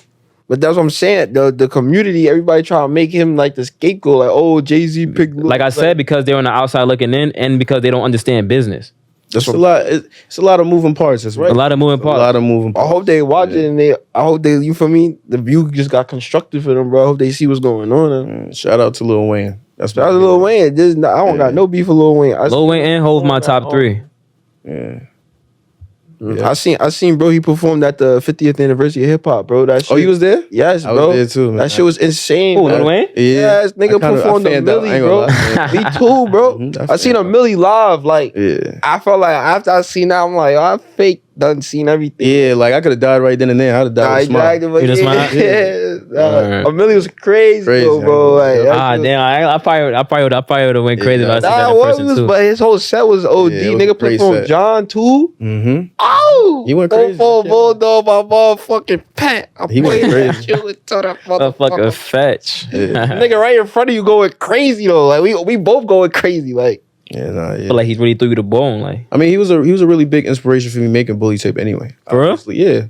But that's what I'm saying. The community, everybody trying to make him like the scapegoat. Like, oh, Jay-Z picked. Like I said, because they're on the outside looking in and because they don't understand business. That's It's what a lot. It's a lot of moving parts. That's right. A lot of moving A parts. lot of moving I parts. hope they watch it and I hope they, you feel me? The view just got constructive for them, bro. I hope they see what's going on. Shout out to Lil Wayne. That's Shout out to Lil Wayne. I don't got no beef with Lil Wayne. Lil Wayne and Hov my top 3. Yeah. I seen, bro. He performed at the 50th anniversary of hip hop, bro. That shit, Oh, you was there? Yes, I bro. was there too, man. That shit was insane. Who, bro. Lil Wayne? Yes, nigga performed a Millie, bro. Me too, bro. I seen a Millie live. Like, Yeah. I felt like after I seen that, I'm like, I fake done seen everything. Yeah, like I could have died right then and there. I'd have died I with a smile. dragged him, but You just smiled? a Millie was crazy, though, bro. Like, that shit was- Damn! I probably would have went crazy if I said that Nah, in what person was, too. but his whole set was OD. Yeah, it was a Nigga great performed set. John too. Mm-hmm. Oh, He went crazy. Full bulldog, my motherfucking pet. I He went played that crazy. shit with to that Motherfucker motherfucker. fetch. Nigga right in front of you going crazy though. Like we both going crazy. Like Yeah, nah, I yeah. feel like he really threw you the bone. Like I mean, he was a really big inspiration for me making Bully Tape anyway. For real? Obviously, yeah.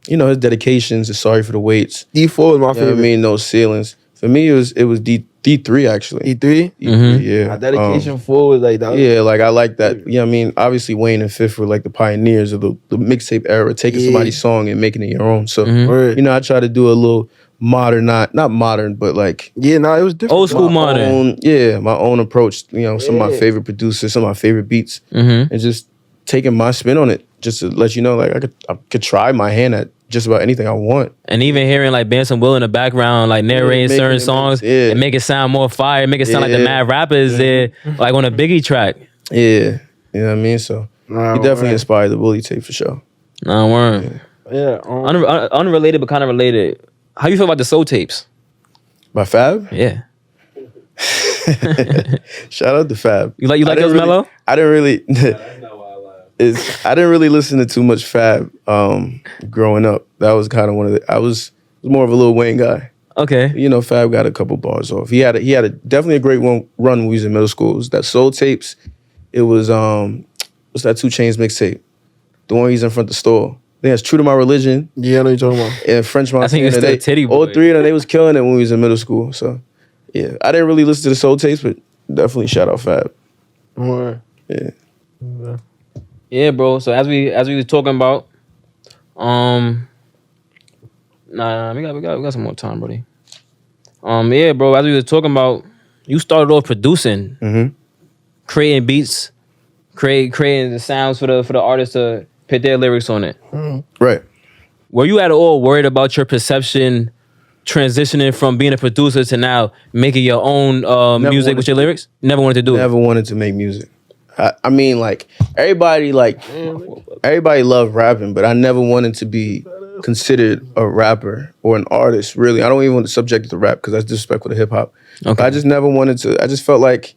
You know, his dedications, his Sorry for the Waits. D4 is my You know what I favorite. mean? No ceilings. For me, it was D3 actually. E3. D3, yeah. My dedication 4 was like that. Yeah, like I like that. You know what I mean? Obviously, Wayne and Fifth were like the pioneers of the mixtape era, taking Yeah. somebody's song and making it your own. So, Word. you know, I try to do a little modern, not modern, but like Yeah, nah, it was different. old school modern. my own approach. You know, some of my Yeah. favorite producers, some of my favorite beats, Mm-hmm. and just taking my spin on it, just to let you know, like I could try my hand at just about anything I want. And even hearing like Benson Will in the background, like narrating making certain it songs, yeah. and make it sound more fire, make it sound like the Yeah. mad rappers there, like on a Biggie track. Yeah, you know what I mean. So Nah, he definitely word. inspired the Bully Tape for sure. Nah, word. Yeah. Unrelated but kind of related. How you feel about the Soul tapes? By Fab, Yeah, shout out to Fab. you like I didn't those really- mellow? I didn't really. I didn't really listen to too much Fab growing up. That was kind of one of the. I was more of a Lil Wayne guy. Okay. You know, Fab got a couple bars off. He had definitely a great run when we was in middle school. It was that Soul Tapes. It was what's that 2 Chainz mixtape? The one he's in front of the store. Then it's True to My Religion Yeah, I know what you're talking about. and French Montana. I think it's the Titty Boy. All 3 of them, they was killing it when we was in middle school. So yeah, I didn't really listen to the Soul Tapes, but definitely shout out Fab. Yeah. Yeah, bro. So as we was talking about, we got some more time, buddy. Yeah, bro. As we was talking about, you started off producing, creating beats, creating the sounds for the artists to put their lyrics on it. Right. Were you at all worried about your perception transitioning from being a producer to now making your own music with your lyrics? Never wanted to do it. Never wanted to make music. I mean, like everybody loved rapping, but I never wanted to be considered a rapper or an artist. Really, I don't even want to subject it to rap because that's disrespectful to hip hop. Okay. I just never wanted to. I just felt like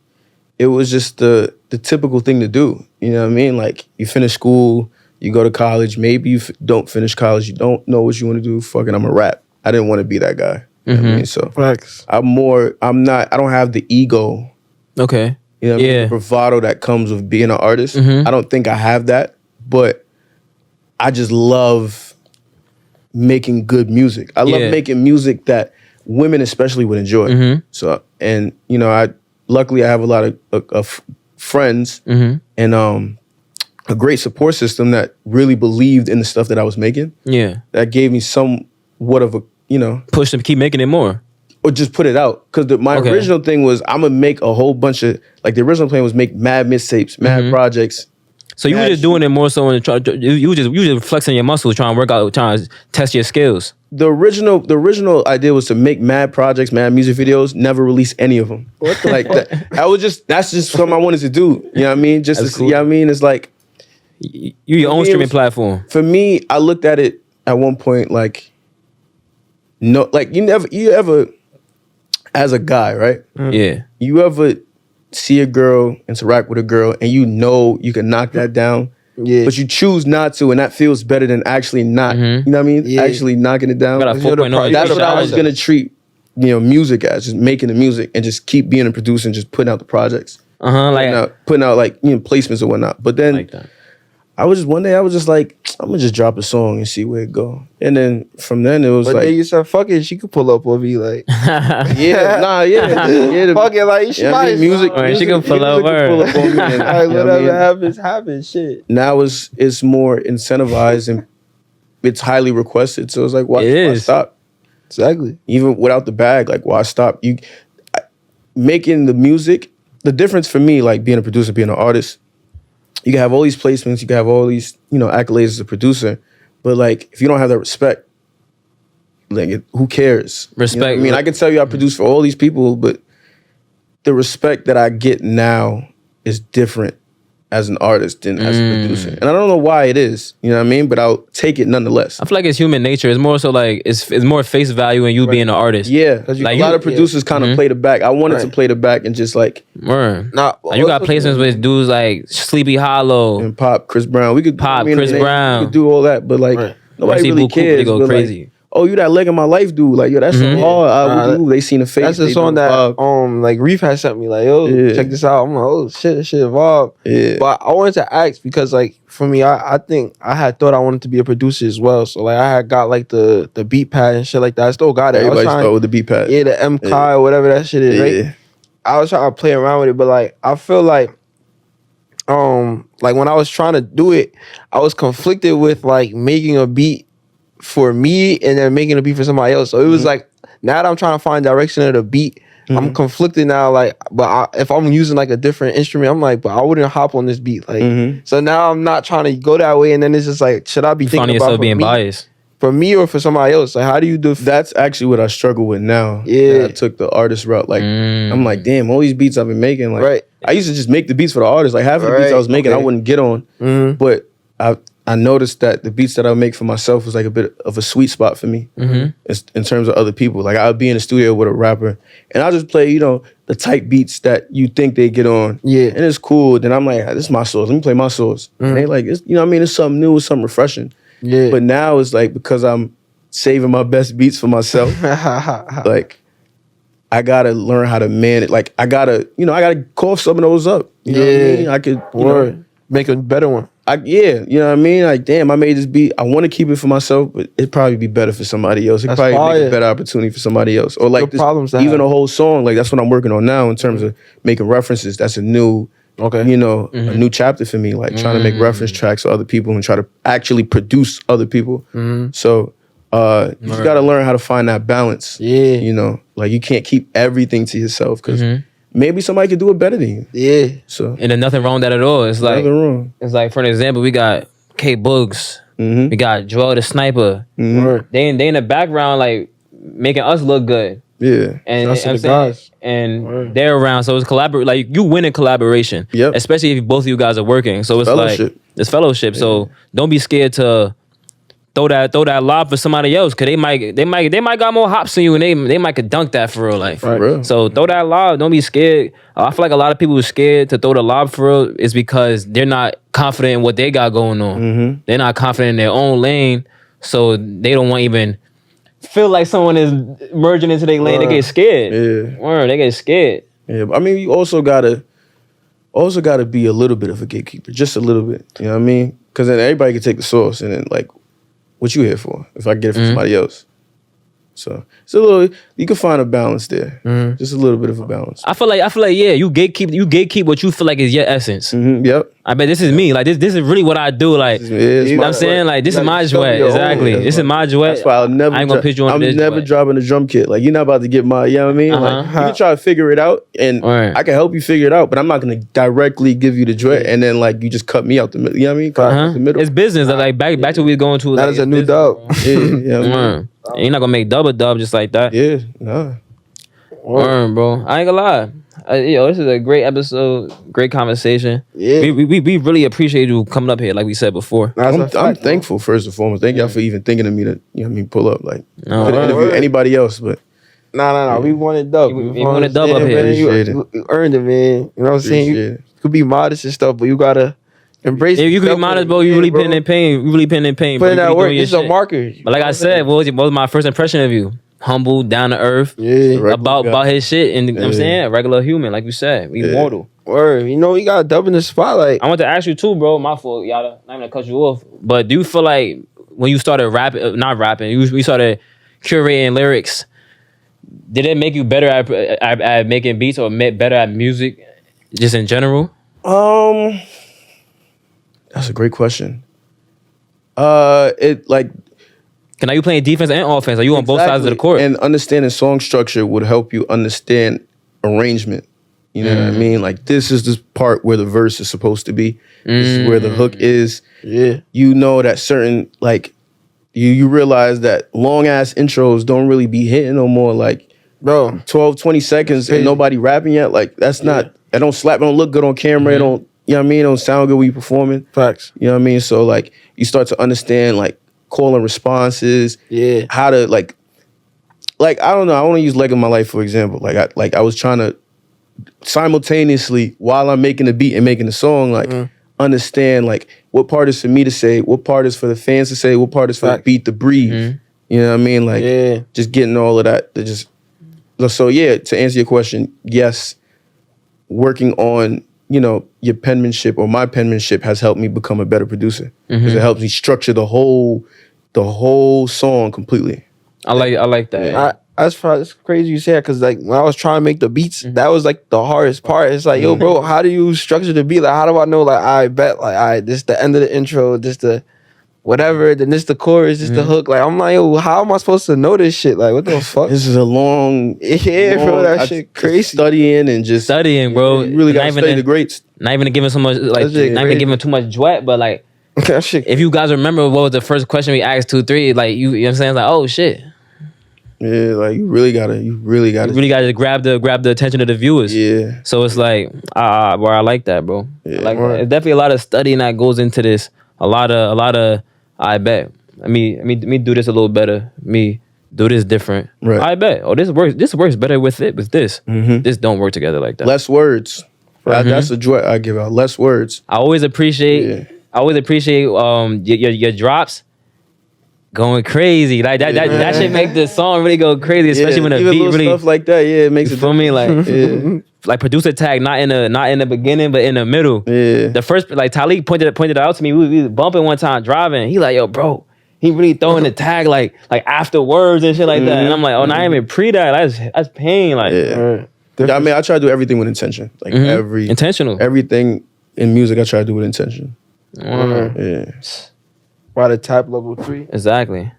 it was just the typical thing to do. You know what I mean? Like you finish school, you go to college. Maybe you don't finish college. You don't know what you want to do. Fucking, I'm a rap. I didn't want to be that guy. You know what I mean? So Facts. I don't have the ego. Okay. You know what I mean? The bravado that comes with being an artist. I don't think I have that, but I just love making good music. I love making music that women especially would enjoy. So, and you know, luckily I have a lot of friends and a great support system that really believed in the stuff that I was making. Yeah. That gave me somewhat of a, you know, push to keep making it more. Or just put it out. Because my original thing was I'm going to make a whole bunch of, like the original plan was make mad mixtapes, mad projects. So you were just doing it more so you were just flexing your muscles, trying to work out, trying to test your skills. The original idea was to make mad projects, mad music videos, never release any of them. What the like that? That's just something I wanted to do. You know what I mean? Just to, cool. You know what I mean? It's like you your own streaming platform. For me, I looked at it at one point like you ever as a guy, right? Yeah. You ever see a girl, interact with a girl, and you know you can knock that down, but you choose not to, and that feels better than actually not. You know what I mean? Yeah. Actually knocking it down. That's what I was gonna treat, music as, just making the music and just keep being a producer and just putting out the projects. Putting out like placements or whatnot. But then like one day I was just like, I'm gonna just drop a song and see where it go. And then from then it was but then you said, fuck it, she could pull up or be like, fuck it, like she might music, she can pull up on me. And, like whatever happens, shit. Now it's more incentivized and it's highly requested. So it's like, why stop? Exactly. Even without the bag, like why stop? Making the music. The difference for me, like being a producer, being an artist. You can have all these placements, you can have all these, accolades as a producer, but like if you don't have that respect, like who cares? Respect. I mean, I can tell you I produce for all these people, but the respect that I get now is different as an artist than as a producer. And I don't know why it is, you know what I mean? But I'll take it nonetheless. I feel like it's human nature. It's more so like, it's more face value in you being an artist. Yeah, because like a lot of producers kind of play the back. I wanted to play the back and just like... You got placements with dudes like Sleepy Hollow. And Pop, Chris Brown. We could Brown. We could do all that, but like nobody really cares. They go crazy. Like, oh, you that leg of my life dude. Like, yo, that's so hard. They seen the face. That's the song that like Reef had sent me. Like, check this out. I'm like, oh shit, this shit evolved. Yeah. But I wanted to ask because like for me, I think I had thought I wanted to be a producer as well. So like I had got like the beat pad and shit like that. I still got it. Everybody start with the beat pad. Yeah, the MK or whatever that shit is, right? I was trying to play around with it, but like I feel like when I was trying to do it, I was conflicted with like making a beat for me and then making a beat for somebody else. So it was like, now that I'm trying to find direction of the beat, I'm conflicted now. Like, if I'm using like a different instrument, I'm like, but I wouldn't hop on this beat. Like, so now I'm not trying to go that way. And then it's just like, should I be thinking about yourself being biased for me or for somebody else? Like, how do you do? That's actually what I struggle with now. Yeah, I took the artist route. Like, I'm like, damn, all these beats I've been making. Like, I used to just make the beats for the artist. Like half of the beats I was making, I wouldn't get on. But I noticed that the beats that I make for myself was like a bit of a sweet spot for me in terms of other people. Like I'll be in the studio with a rapper and I'll just play, the type beats that you think they get on. Yeah. And it's cool. Then I'm like, this is my source. Let me play my source. And they like, it's, it's something new, it's something refreshing. Yeah. But now it's like, because I'm saving my best beats for myself, like I gotta learn how to manage. Like I gotta cough some of those up. You know what I mean? I could, make a better one. You know what I mean? Like, damn, I made this beat. I want to keep it for myself, but it'd probably be better for somebody else. It'd probably make a better opportunity for somebody else. Or like even a whole song. Like that's what I'm working on now in terms of making references. That's a new Okay. you know, a new chapter for me, like trying to make reference tracks for other people and try to actually produce other people. So you just got to learn how to find that balance. Yeah. You know, like you can't keep everything to yourself because maybe somebody could do it better than you. Yeah. So And there's nothing wrong with that at all. It's like, nothing wrong. it's like, for an example, we got K Boogs. We got Joel the Sniper. Word. They in the background, like, making us look good. Yeah. And, Shouts to I'm the saying, guys. and Word. they're around, so it's like you win in collaboration. Yep. Especially if both of you guys are working. So it's Fellowship. like it's fellowship. So don't be scared to throw that lob for somebody else, cause they might got more hops than you, and they might could dunk that for real life. For real. So throw that lob. Don't be scared. I feel like a lot of people who are scared to throw the lob for real is because they're not confident in what they got going on. They're not confident in their own lane, so they don't want to even feel like someone is merging into their lane. They get scared. Yeah. Word, they get scared. Yeah, but I mean, you also gotta be a little bit of a gatekeeper, just a little bit. You know what I mean? Because then everybody can take the sauce, and then like, what you here for? If I get it from somebody else, so it's a little. You can find a balance there, just a little bit of a balance. I feel like yeah, you gatekeep what you feel like is your essence. Yep. I bet this is me. Like this is really what I do. Like It's you know what I'm saying? Like this is my duet. Exactly. This is my duet. That's why I'll never. I ain't gonna pitch you on I'm this never duet. dropping a drum kit. Like you're not about to get my. You know what I mean? Like you can try to figure it out, and Right. I can help you figure it out. But I'm not gonna directly give you the duet, and then like you just cut me out the middle. You know what I mean? Cut out the middle. It's business. Like back to what we going to. That like, is a it's new business, dub. bro. Yeah, yeah, man. And you're not gonna make double dub just like that. Yeah, nah. Word, bro. I ain't gonna lie. This is a great episode, great conversation. Yeah. We really appreciate you coming up here, like we said before. I'm thankful first and foremost. Thank y'all for even thinking of me to, you know what I mean, pull up. Like, No, could interview word. anybody else, but Nah. We wanted dub. We wanted dub up here. Man. Appreciate You earned it, man. You know what I'm saying? Appreciate You it. could be modest and stuff, but you gotta embrace. Yeah, you can be yourself modest, with bro. it. You really bro. putting in pain. You really putting in pain. Put bro. in You that really work. doing your This is a shit. marker. But like I said, what was my first impression of you? Humble, down to earth, Yeah. Regular about guy. his shit, and you know what I'm Yeah. saying, a regular human, like you said, we mortal. Word. You know, you got dub in the spotlight. I want to ask you too, bro. My fault, y'all. Not gonna cut you off, but do you feel like when you started rapping, not rapping, we started curating lyrics, did it make you better at making beats or better at music, just in general? That's a great question. It like Cause now you playing defense and offense. Are you on both sides of the court? And understanding song structure would help you understand arrangement. You know what I mean? Like this is the part where the verse is supposed to be. This is where the hook is. Yeah. You know that certain like you realize that long ass intros don't really be hitting no more. Like Bro. 12, 20 seconds and nobody rapping yet. Like that's not. It don't slap. It don't look good on camera. It don't. You know what I mean? It don't sound good when you performing. Facts. You know what I mean? So like you start to understand like call and responses. Yeah. How to like I don't know. I want to use Leg of My Life for example. Like I was trying to simultaneously while I'm making the beat and making the song like understand like what part is for me to say, what part is for the fans to say, what part is for the Facts. beat to breathe. You know what I mean? Like Yeah. just getting all of that to just so yeah, to answer your question, yes, working on, you know, your penmanship or my penmanship has helped me become a better producer because it helps me structure the whole song completely. I like that. It's crazy you say that because like when I was trying to make the beats, that was like the hardest part. It's like, yo, bro, how do you structure the beat? Like, how do I know? Like, I bet, like, all right, this the end of the intro, this the whatever, then this the chorus, this the hook. Like, I'm like, yo, how am I supposed to know this shit? Like, what the fuck? This is a long, Bro, that shit crazy. Studying and just Studying, bro. You really got to Not study even the greats. Not even giving so much, like, That shit not even crazy. giving too much duet, but like, That shit. if you guys remember what was the first question we asked 2-3, like, you know what I'm saying? It's like, oh shit. Yeah, like you really gotta You really gotta grab the attention of the viewers. Yeah. So it's like, bro, I like that, bro. Yeah. I like that. There's definitely a lot of studying that goes into this. A lot of. I bet. Me do this a little better. Me do this different. Right. I bet. Oh, this works. This works better with this. This don't work together like that. Less words. That's a joy I give out. Less words. I always appreciate. Your drops. Going crazy like that should make the song really go crazy, especially when the even beat little really stuff like that. Yeah, it makes you it feel me like Yeah. like producer tag not in the beginning but in the middle. Yeah. The first like Talik pointed it out to me. We was bumping one time driving. He like, yo, bro, he really throwing the tag like afterwards and shit like that. And I'm like, oh, not even pre that. That's pain. Like, Yeah. Yeah, I mean, I try to do everything with intention. Like intentional. Everything in music, I try to do with intention. Yeah. By the type level 3. Exactly.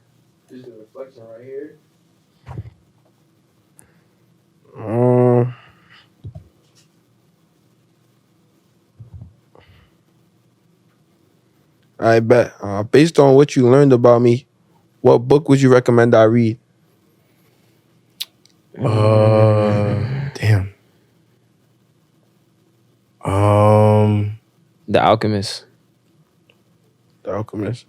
There's a reflection right here. I bet. Based on what you learned about me, what book would you recommend I read? Damn. The Alchemist. The Alchemist.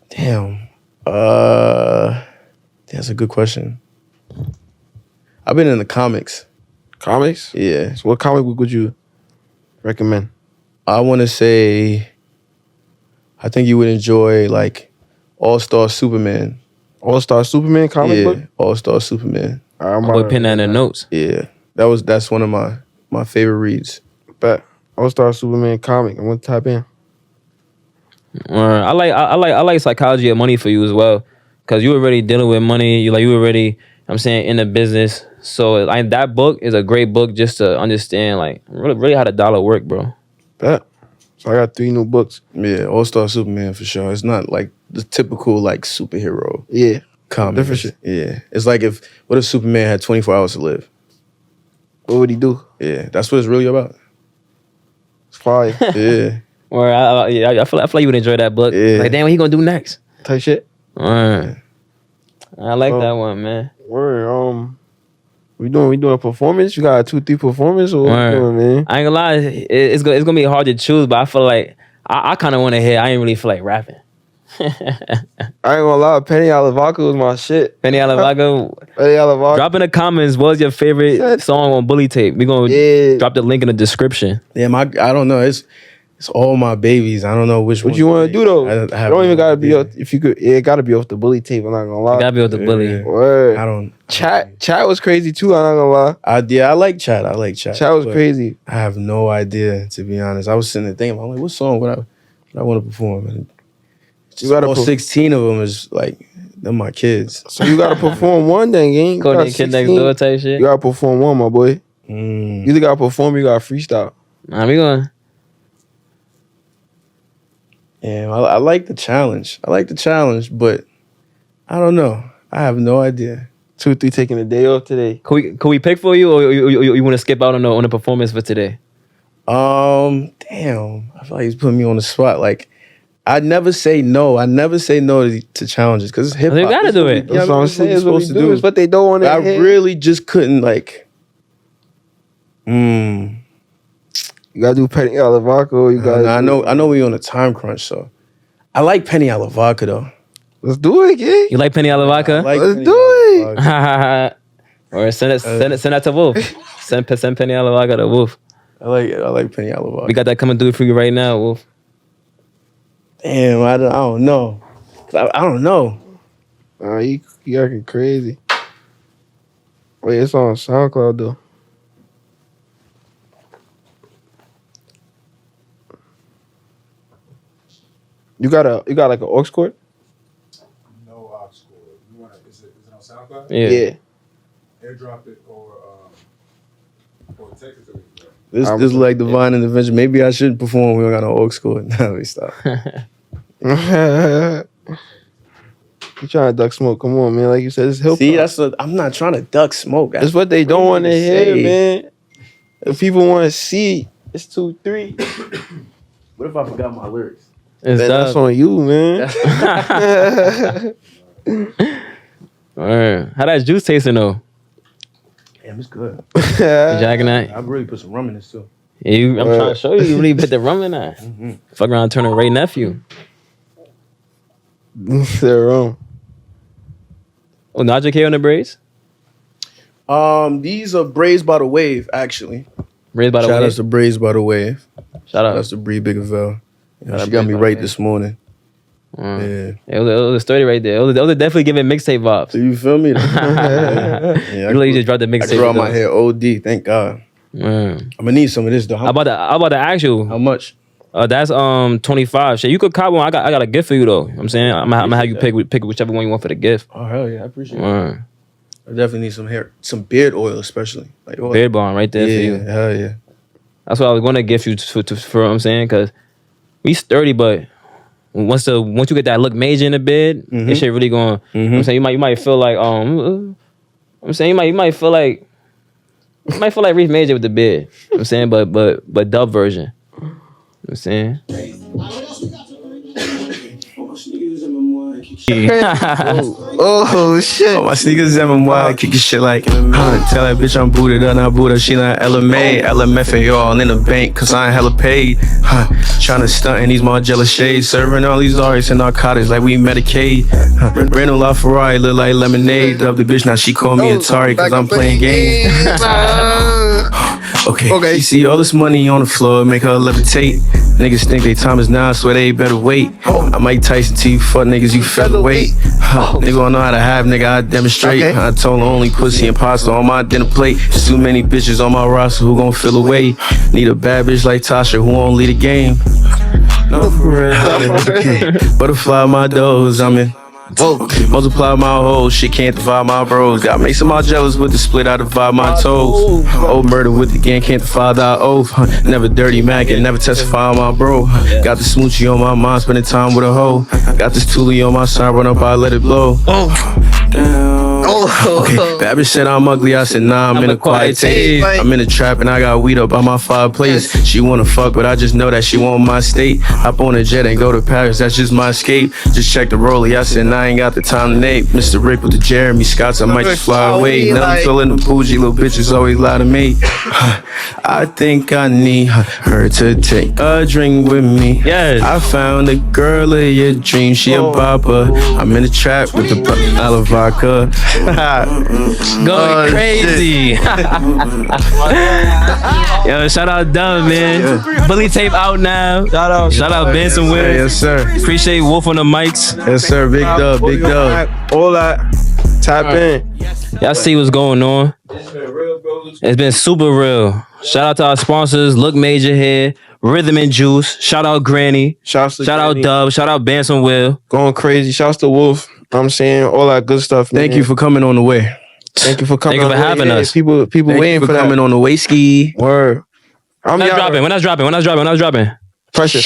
Damn. That's a good question. I've been in the comics. Comics? Yeah. So what comic book would you recommend? I want to say, I think you would enjoy like All-Star Superman. All-Star Superman comic book? All-Star Superman. I'm going to pin that in the notes. Yeah. That's one of my favorite reads. Bet. All-Star Superman comic. I'm going to type in. I like psychology of money for you as well, because you already dealing with money. You already, I'm saying, in the business. So like that book is a great book just to understand like really how the dollar work, bro. Bet. So I got 3 new books. Yeah, All-Star Superman for sure. It's not like the typical like superhero. Yeah. Comic. Different shit. Yeah. It's like what if Superman had 24 hours to live? What would he do? Yeah, that's what it's really about. It's fire. Yeah. Or I feel like you would enjoy that book. Yeah. Like, damn, what he gonna do next? Type shit. I like that one, man. Word. We doing a performance? You got a 2-3 performance or what we doing, man? I ain't gonna lie, it's gonna be hard to choose, but I feel like I kind of want to hear. I ain't really feel like rapping. I ain't gonna lie, Penny Alavaca was my shit. Penny Alavaca. Penny Alavaca. Drop in the comments what's your favorite song on Bully Tape. We gonna drop the link in the description. Yeah, I don't know. It's all my babies. I don't know which one. What you want to do though? I don't even gotta be if you could. It gotta be off the Bully Tape. I'm not gonna lie. It gotta be off the Bully. Word. I don't. Chat was crazy too. I'm not gonna lie. I like Chat. Chat was crazy. I have no idea, to be honest. I was sitting there thinking, I'm like, what song would I want to perform? And you got all 16 of them is like, they're my kids. So you gotta perform one then, gang. Codename Kid Next Door type shit. You gotta perform one, my boy. You either gotta perform or you gotta freestyle. Nah, we going. Yeah, I like the challenge. But I don't know. I have no idea. 2-3 taking a day off today. Could we pick for you, or you want to skip out on the performance for today? Damn. I feel like he's putting me on the spot. Like, I never say no. I never say no to challenges because it's hip hop. You gotta do it. That's what I'm saying. It's what we do. It's what they don't want to I really just couldn't like. You gotta do Penny Alavaca. You gotta. I know we on a time crunch, so I like Penny Alavaca though. Let's do it, kid. You like Penny Alavaca? Let's do it. Or send that to Wolf. Send Penny Alavaca to Wolf. I like Penny Alavaca. We got that coming through for you right now, Wolf. Damn, I don't know. I don't know. You acting crazy. Wait, it's on SoundCloud though. You got like an aux cord? No aux cord. You want is it on SoundCloud? Yeah. Airdrop it or text it to me. This is like divine intervention. Maybe I shouldn't perform. We don't got no aux cord. No, we stop. You trying to duck smoke? Come on, man. Like you said, it's hip hop. See, I'm not trying to duck smoke. That's what they don't want to hear, man. If people want to see, it's 2-3. What if I forgot my lyrics? That's on you, man. How that juice tasting though? Damn, it's good. Jacking that? I really put some rum in this too. Yeah, I'm trying to show you. You really put the rum in that. Fuck around, turn a Ray nephew. They're wrong. Oh, Najee K on the braids? These are Braids by the Wave, actually. Braids by the Shout Wave? out to Braids by the Wave. Shout out. That's to Bree Biggerville. Shout out She got me Braids by the right Wave. this morning. Yeah, it was a story right there. It was definitely giving mixtape vibes. So you feel me? Yeah, You just dropped the mixtape. I grew out my hair OD, thank God. I'm gonna need some of this though. How about the actual? How much? That's 25. Shit, you could cop one. I got a gift for you though. I'm saying I'm gonna have you pick whichever one you want for the gift. Oh hell yeah, I appreciate it. I definitely need some hair, some beard oil, especially. Like oil. Beard balm right there for you. Yeah, hell yeah. That's what I was going to gift you for what I'm saying, because we sturdy, but once you get that look major in the bed, this shit really going. You know what I'm saying, you might feel like I'm saying you might feel like Reef Major with the beard. You know what I'm saying, but dub version. You know what I'm saying. Oh shit! My sneakers and my wild kicking shit like, tell that bitch I'm booted up, not booted. She like LMA, LMFA, all in the bank, cause I ain't hella paid. Tryna stunt in these Margiela shades, serving all these Aries and narcotics like we Medicaid. Brandon LaFerrari look like lemonade. Dub the bitch, now she call me Atari cause I'm playing games. Okay. She see all this money on the floor, make her levitate. Niggas think they time is now, I swear they better wait. I'm Mike Tyson to you fuck niggas, you featherweight. Nigga don't know how to have, nigga, I demonstrate. I told her only pussy and pasta on my dinner plate. There's too many bitches on my roster who gon' fill away. Need a bad bitch like Tasha who won't lead the game. No, for real. Butterfly my doors, I'm in. Multiply my hoes, shit can't divide my bros. Got make some more jealous with the split, I divide my toes. Old murder with the gang, can't defy thy oath. Never dirty Mac and never testify on my bro. Got the smoochie on my mind, spending time with a hoe. Got this toolie on my side, run up, I let it blow. Damn. Bad bitch said I'm ugly, I said nah, I'm in a quiet taste. I'm in the trap and I got weed up by my fireplace. She wanna fuck, but I just know that she want my state. Hop on a jet and go to Paris, that's just my escape. Just check the rollie, I said nah, I ain't got the time to name. Mr. Rick with the Jeremy Scotts, I might just fly away. Now I'm feeling the bougie, little bitches always lie to me. I think I need her to take a drink with me. Yes. I found a girl of your dreams, she a bopper. I'm in the trap with the Isla vodka. Going crazy. Yo, shout out Dub, man. Bully tape out now. Shout out Benson Will. Yes, sir. Appreciate Wolf on the mics. Yes, sir. Big dub, big dub. All that. Tap in. Y'all see what's going on. It's been super real. Shout out to our sponsors, Look Major here, Rhythm and Juice. Shout out Granny. Shout out Dub. Shout out Benson Will. Going crazy. Shouts to Wolf. I'm saying all that good stuff. Thank you for coming on the way. Thank you for coming. Thank you for having us. People waiting for that. Coming on the way ski. Word. When that's dropping. Pressure.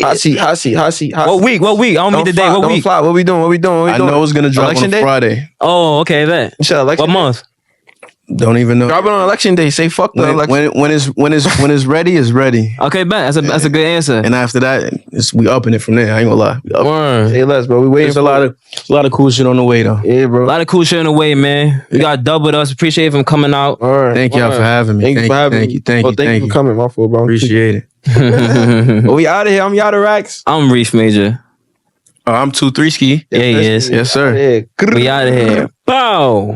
Hot seat. What week? I don't mean today. What week? Fly. What we doing? I know it's gonna drop Election on day? Friday. Oh, okay, that. What month? Don't even know. Drop it on election day. Say fuck the election. When it's ready, it's ready. Okay, bet. That's a good answer. And after that, we upping it from there. I ain't gonna lie. Say less, bro. We waiting. There's a lot of cool shit on the way though. Yeah, bro. A lot of cool shit on the way, man. We got Dub with us. Appreciate him coming out. All right. Thank y'all for having me. Thank you. Thank you for coming. My fault, bro. Appreciate it. But we out of here. I'm Yada Racks. I'm Reef Major. I'm 2-3 ski. Yeah, he is. Yes, sir. Yeah. We out of here. Bow.